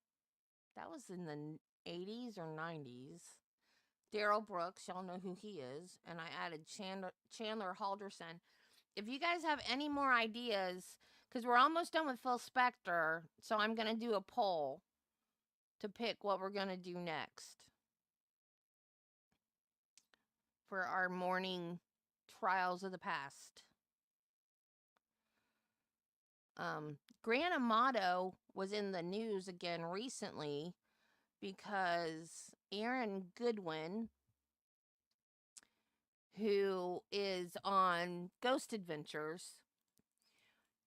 That was in the 80s or 90s. Daryl Brooks, y'all know who he is. And I added Chandler Halderson. If you guys have any more ideas, because we're almost done with Phil Spector, so I'm going to do a poll to pick what we're going to do next for our morning trials of the past. Grant Amato was in the news again recently because Aaron Goodwin, who is on Ghost Adventures,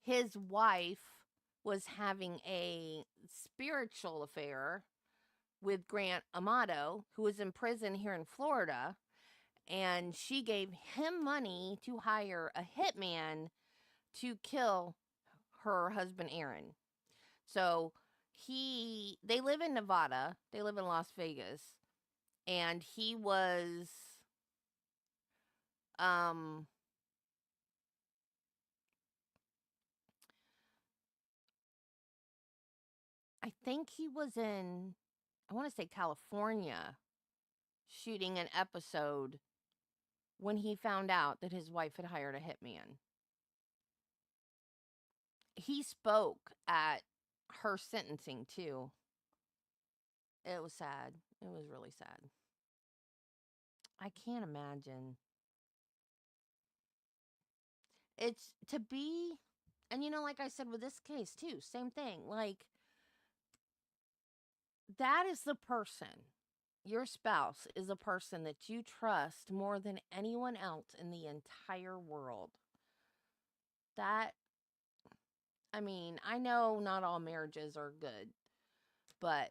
his wife was having a spiritual affair with Grant Amato, who is in prison here in Florida, and she gave him money to hire a hitman to kill her husband Aaron. So they live in Nevada, they live in Las Vegas, and he was I think he was in, I want to say California, shooting an episode when he found out that his wife had hired a hitman. He spoke at her sentencing too. It was sad. It was really sad. I can't imagine. It's to be, and like I said with this case too, same thing. Like, that is the person, your spouse is a person that you trust more than anyone else in the entire world. That, I mean, I know not all marriages are good, but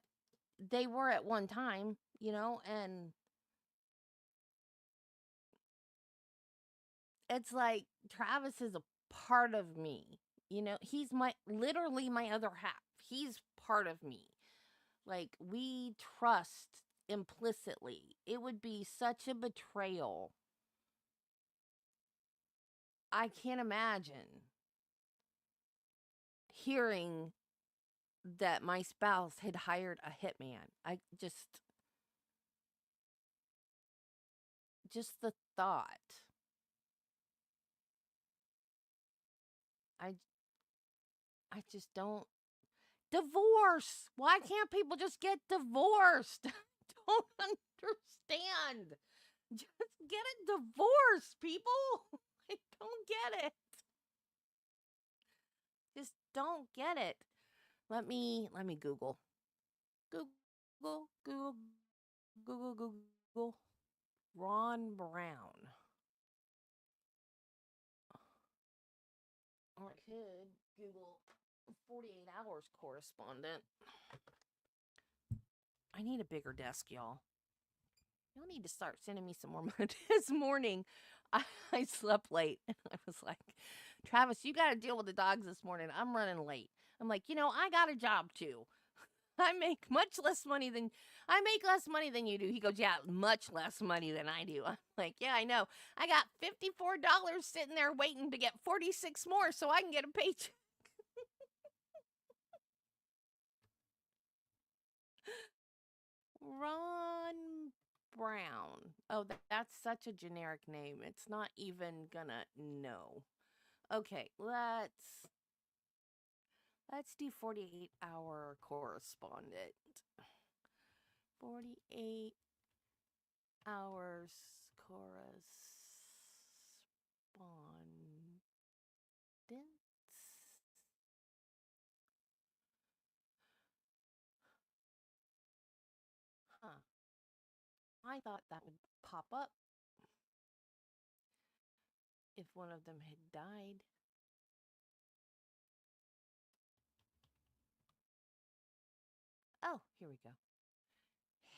they were at one time, and it's like Travis is a part of me. He's literally my other half. He's part of me. Like, we trust implicitly. It would be such a betrayal. I can't imagine hearing that my spouse had hired a hitman. Just the thought. I just don't. Divorce. Why can't people just get divorced? Don't understand. Just get a divorce, people. I don't get it. Just don't get it. Let me Google. Google, Google, Google, Google. Ron Brown. Or I could Google 48 hours correspondent. I need a bigger desk, y'all. Y'all need to start sending me some more money. This morning, I slept late. I was like, Travis, you got to deal with the dogs this morning. I'm running late. I'm like, I got a job too. I make less money than you do. He goes, yeah, much less money than I do. I'm like, yeah, I know. I got $54 sitting there waiting to get 46 more so I can get a paycheck. Ron Brown. Oh, that's such a generic name. It's not even gonna know. Okay, let's do 48-hour correspondent. 48 hours correspondence. Huh. I thought that would pop up if one of them had died. Oh, here we go.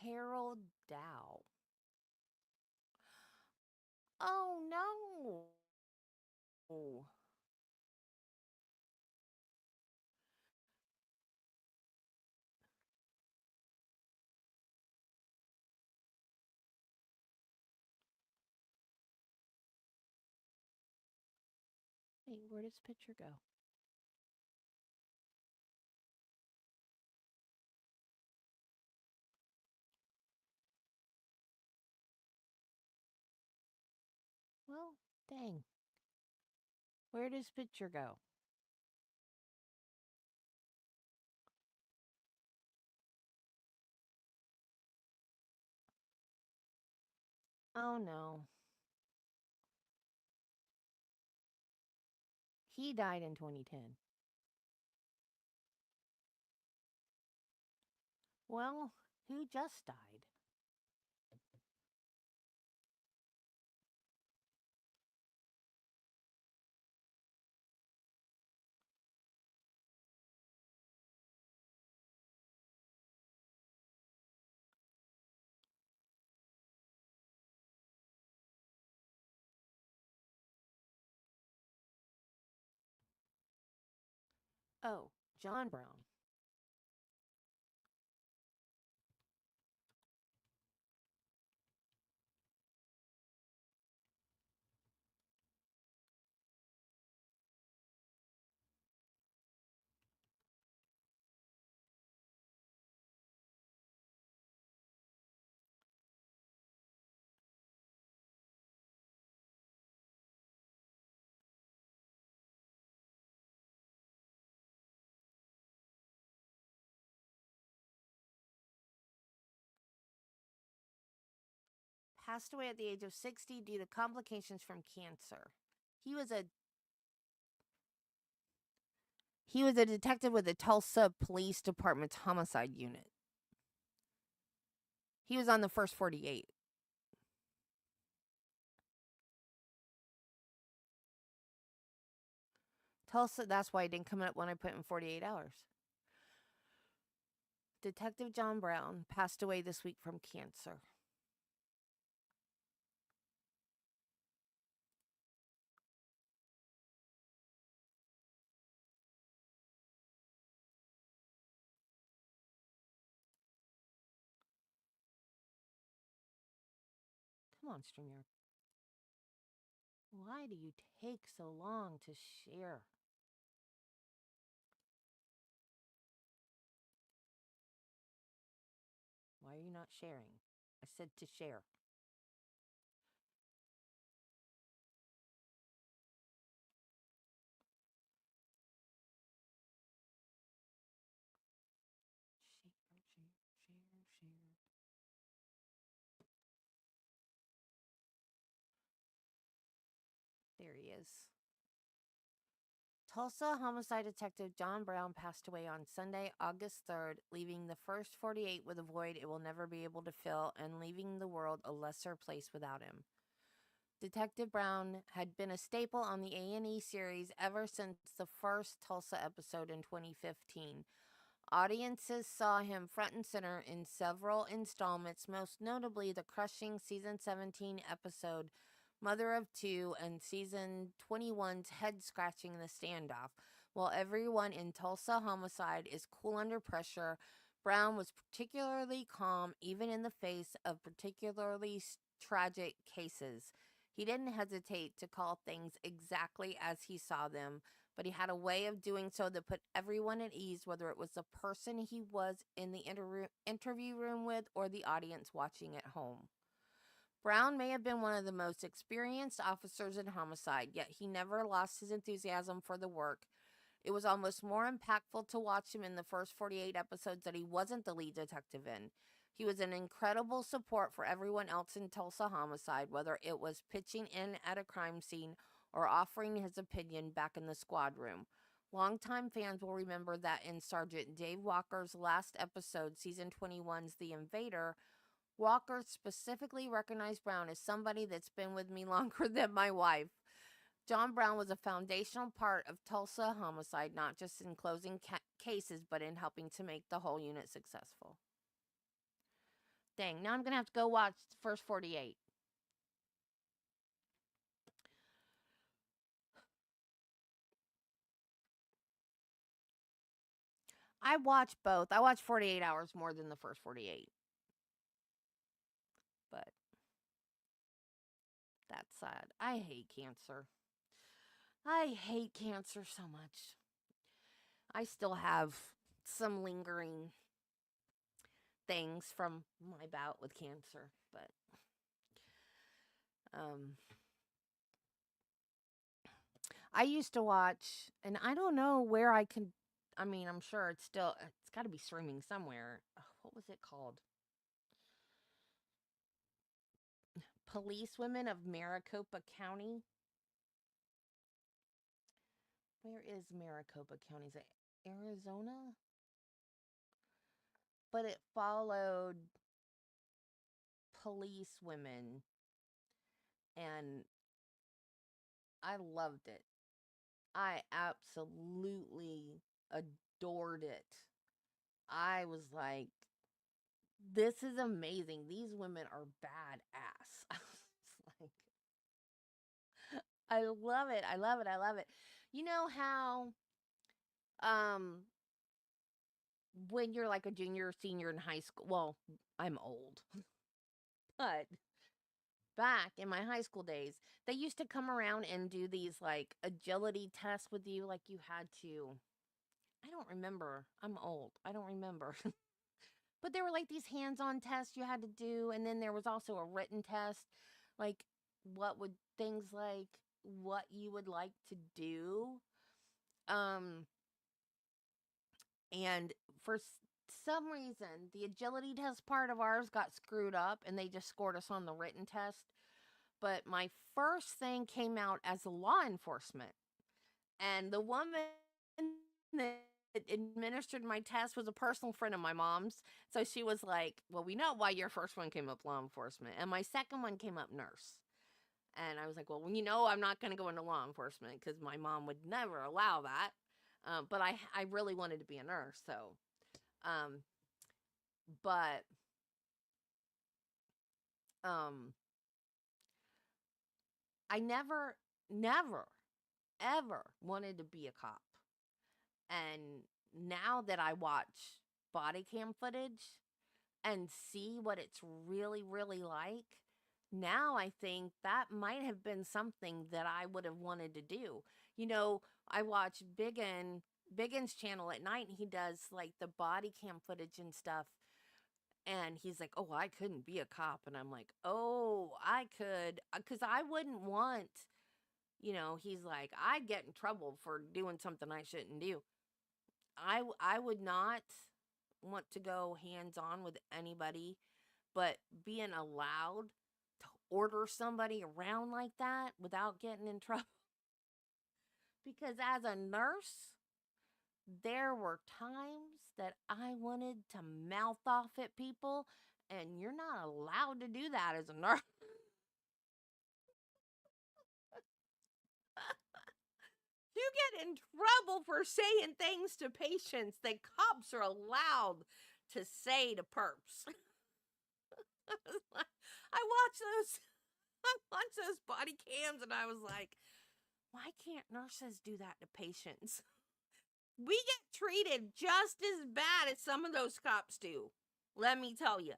Harold Dow. Oh, no. Wait, where does picture go? Dang. Where does picture go? Oh no. He died in 2010. Well, who just died? Oh, John Brown. Passed away at the age of 60 due to complications from cancer. He was a he was a detective with the Tulsa Police Department's homicide unit. He was on the first 48. Tulsa, that's why it didn't come up when I put in 48 hours. Detective John Brown passed away this week from cancer. Come on, StreamYard. Why do you take so long to share? Why are you not sharing? I said to share. Share. There he is. Tulsa homicide detective John Brown passed away on Sunday, August 3rd, leaving the first 48 with a void it will never be able to fill and leaving the world a lesser place without him. Detective Brown had been a staple on the A&E series ever since the first Tulsa episode in 2015. Audiences saw him front and center in several installments, most notably the crushing season 17 episode Mother of Two and season 21's head scratching the standoff. While everyone in Tulsa homicide is cool under pressure, Brown was particularly calm even in the face of particularly tragic cases. He didn't hesitate to call things exactly as he saw them, but he had a way of doing so that put everyone at ease, whether it was the person he was in the interview room with or the audience watching at home. Brown may have been one of the most experienced officers in homicide, yet he never lost his enthusiasm for the work. It was almost more impactful to watch him in the first 48 episodes that he wasn't the lead detective in. He was an incredible support for everyone else in Tulsa homicide, whether it was pitching in at a crime scene or offering his opinion back in the squad room. Longtime fans will remember that in Sergeant Dave Walker's last episode, season 21's The Invader, Walker specifically recognized Brown as somebody that's been with me longer than my wife. John Brown was a foundational part of Tulsa homicide, not just in closing cases, but in helping to make the whole unit successful. Dang, now I'm going to have to go watch the first 48. I watch both. I watch 48 hours more than the first 48. But that's sad. I hate cancer. I hate cancer so much. I still have some lingering things from my bout with cancer, but I used to watch, and I don't know where I can. I mean, I'm sure it's got to be streaming somewhere. What was it called? Police Women of Maricopa County. Where is Maricopa County? Is it Arizona? But it followed police women, and I loved it. I absolutely adored it. I was like, this is amazing. These women are badass. I was like, I love it. I love it. I love it. You know how um when you're like a junior or senior in high school, well, I'm old, but back in my high school days, they used to come around and do these like agility tests with you. Like you had to, I don't remember. I'm old. I don't remember. But there were like these hands on tests you had to do. And then there was also a written test. Like things like what you would like to do. Um, and for some reason, the agility test part of ours got screwed up and they just scored us on the written test. But my first thing came out as law enforcement. And the woman that administered my test was a personal friend of my mom's. So she was like, well, we know why your first one came up law enforcement. And my second one came up nurse. And I was like, well, I'm not going to go into law enforcement because my mom would never allow that. But I really wanted to be a nurse. So, um, but, um, I never, ever wanted to be a cop. And now that I watch body cam footage and see what it's really, really like, now I think that might have been something that I would have wanted to do. You know, I watch Biggins channel at night and he does like the body cam footage and stuff. And he's like, oh, I couldn't be a cop. And I'm like, oh, I could. Because I wouldn't want, he's like, I'd get in trouble for doing something I shouldn't do. I would not want to go hands on with anybody, but being allowed to order somebody around like that without getting in trouble. Because as a nurse, there were times that I wanted to mouth off at people, and you're not allowed to do that as a nurse. You get in trouble for saying things to patients that cops are allowed to say to perps. I watched those body cams and I was like, why can't nurses do that to patients? We get treated just as bad as some of those cops do. Let me tell you,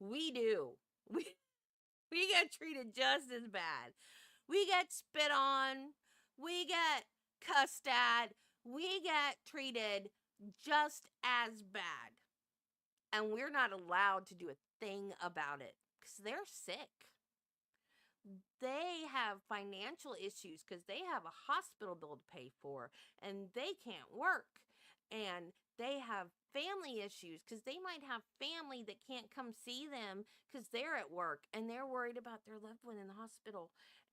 we do. We get treated just as bad. We get spit on. We get cussed at. We get treated just as bad. And we're not allowed to do a thing about it because they're sick. They have financial issues because they have a hospital bill to pay for and they can't work. And they have family issues because they might have family that can't come see them because they're at work and they're worried about their loved one in the hospital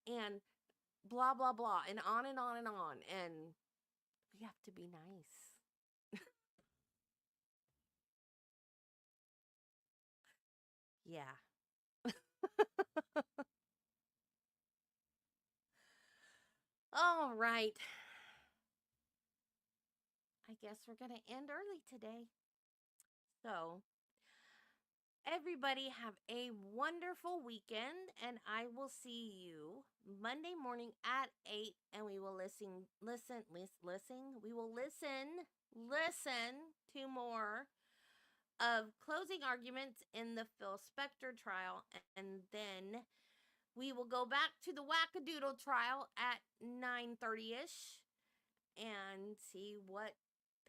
and blah, blah, blah, and on and on and on. And we have to be nice. Yeah. All right. I guess we're going to end early today. So, everybody have a wonderful weekend, and I will see you Monday morning at 8, and we will listen. We will listen to more of closing arguments in the Phil Spector trial, and then we will go back to the Wackadoodle trial at 9:30ish and see what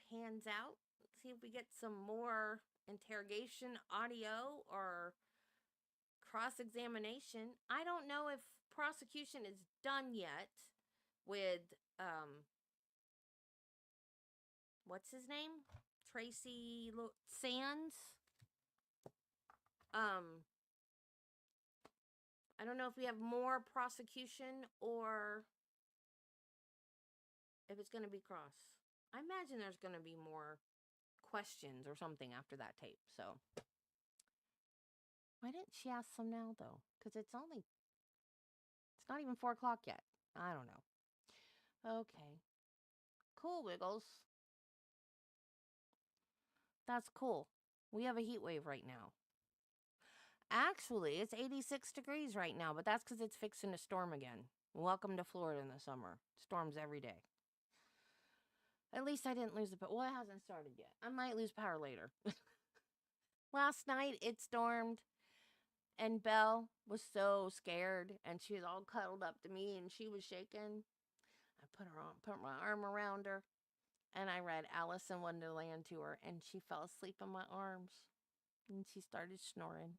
pans out. See if we get some more interrogation audio or cross-examination. I don't know if prosecution is done yet with what's his name? Tracy Sands. I don't know if we have more prosecution or if it's going to be cross. I imagine there's going to be more questions or something after that tape. So why didn't she ask some now though? Because it's not even 4 o'clock yet. I don't know. Okay. Cool, Wiggles. That's cool. We have a heat wave right now. Actually, it's 86 degrees right now, but that's because it's fixing to storm again. Welcome to Florida in the summer. Storms every day. At least I didn't lose the power. Well, it hasn't started yet. I might lose power later. Last night, it stormed, and Belle was so scared, and she was all cuddled up to me, and she was shaking. I put my arm around her, and I read Alice in Wonderland to her, and she fell asleep in my arms, and she started snoring.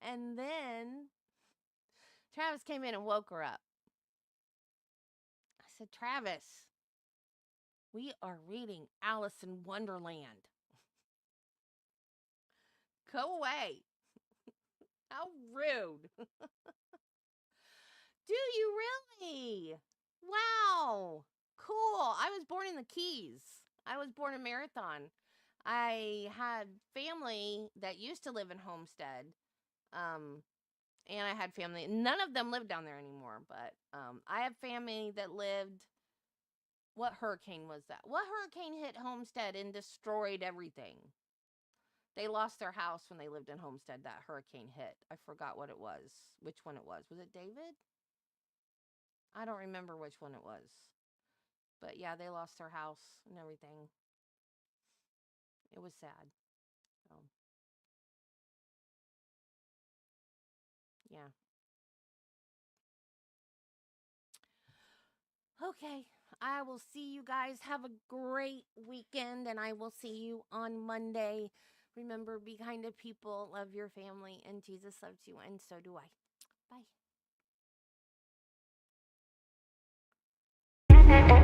And then Travis came in and woke her up. I said, Travis, we are reading Alice in Wonderland. Go away. How rude. Do you really? Wow. Cool. I was born in the Keys. I was born in Marathon. I had family that used to live in Homestead. And I had family. None of them live down there anymore, but I have family that lived. What hurricane was that? What hurricane hit Homestead and destroyed everything? They lost their house when they lived in Homestead. That hurricane hit. I forgot what it was. Which one it was. Was it David? I don't remember which one it was. But yeah, they lost their house and everything. It was sad. So, yeah. Okay. I will see you guys. Have a great weekend, and I will see you on Monday. Remember, be kind to people, love your family, and Jesus loves you, and so do I. Bye.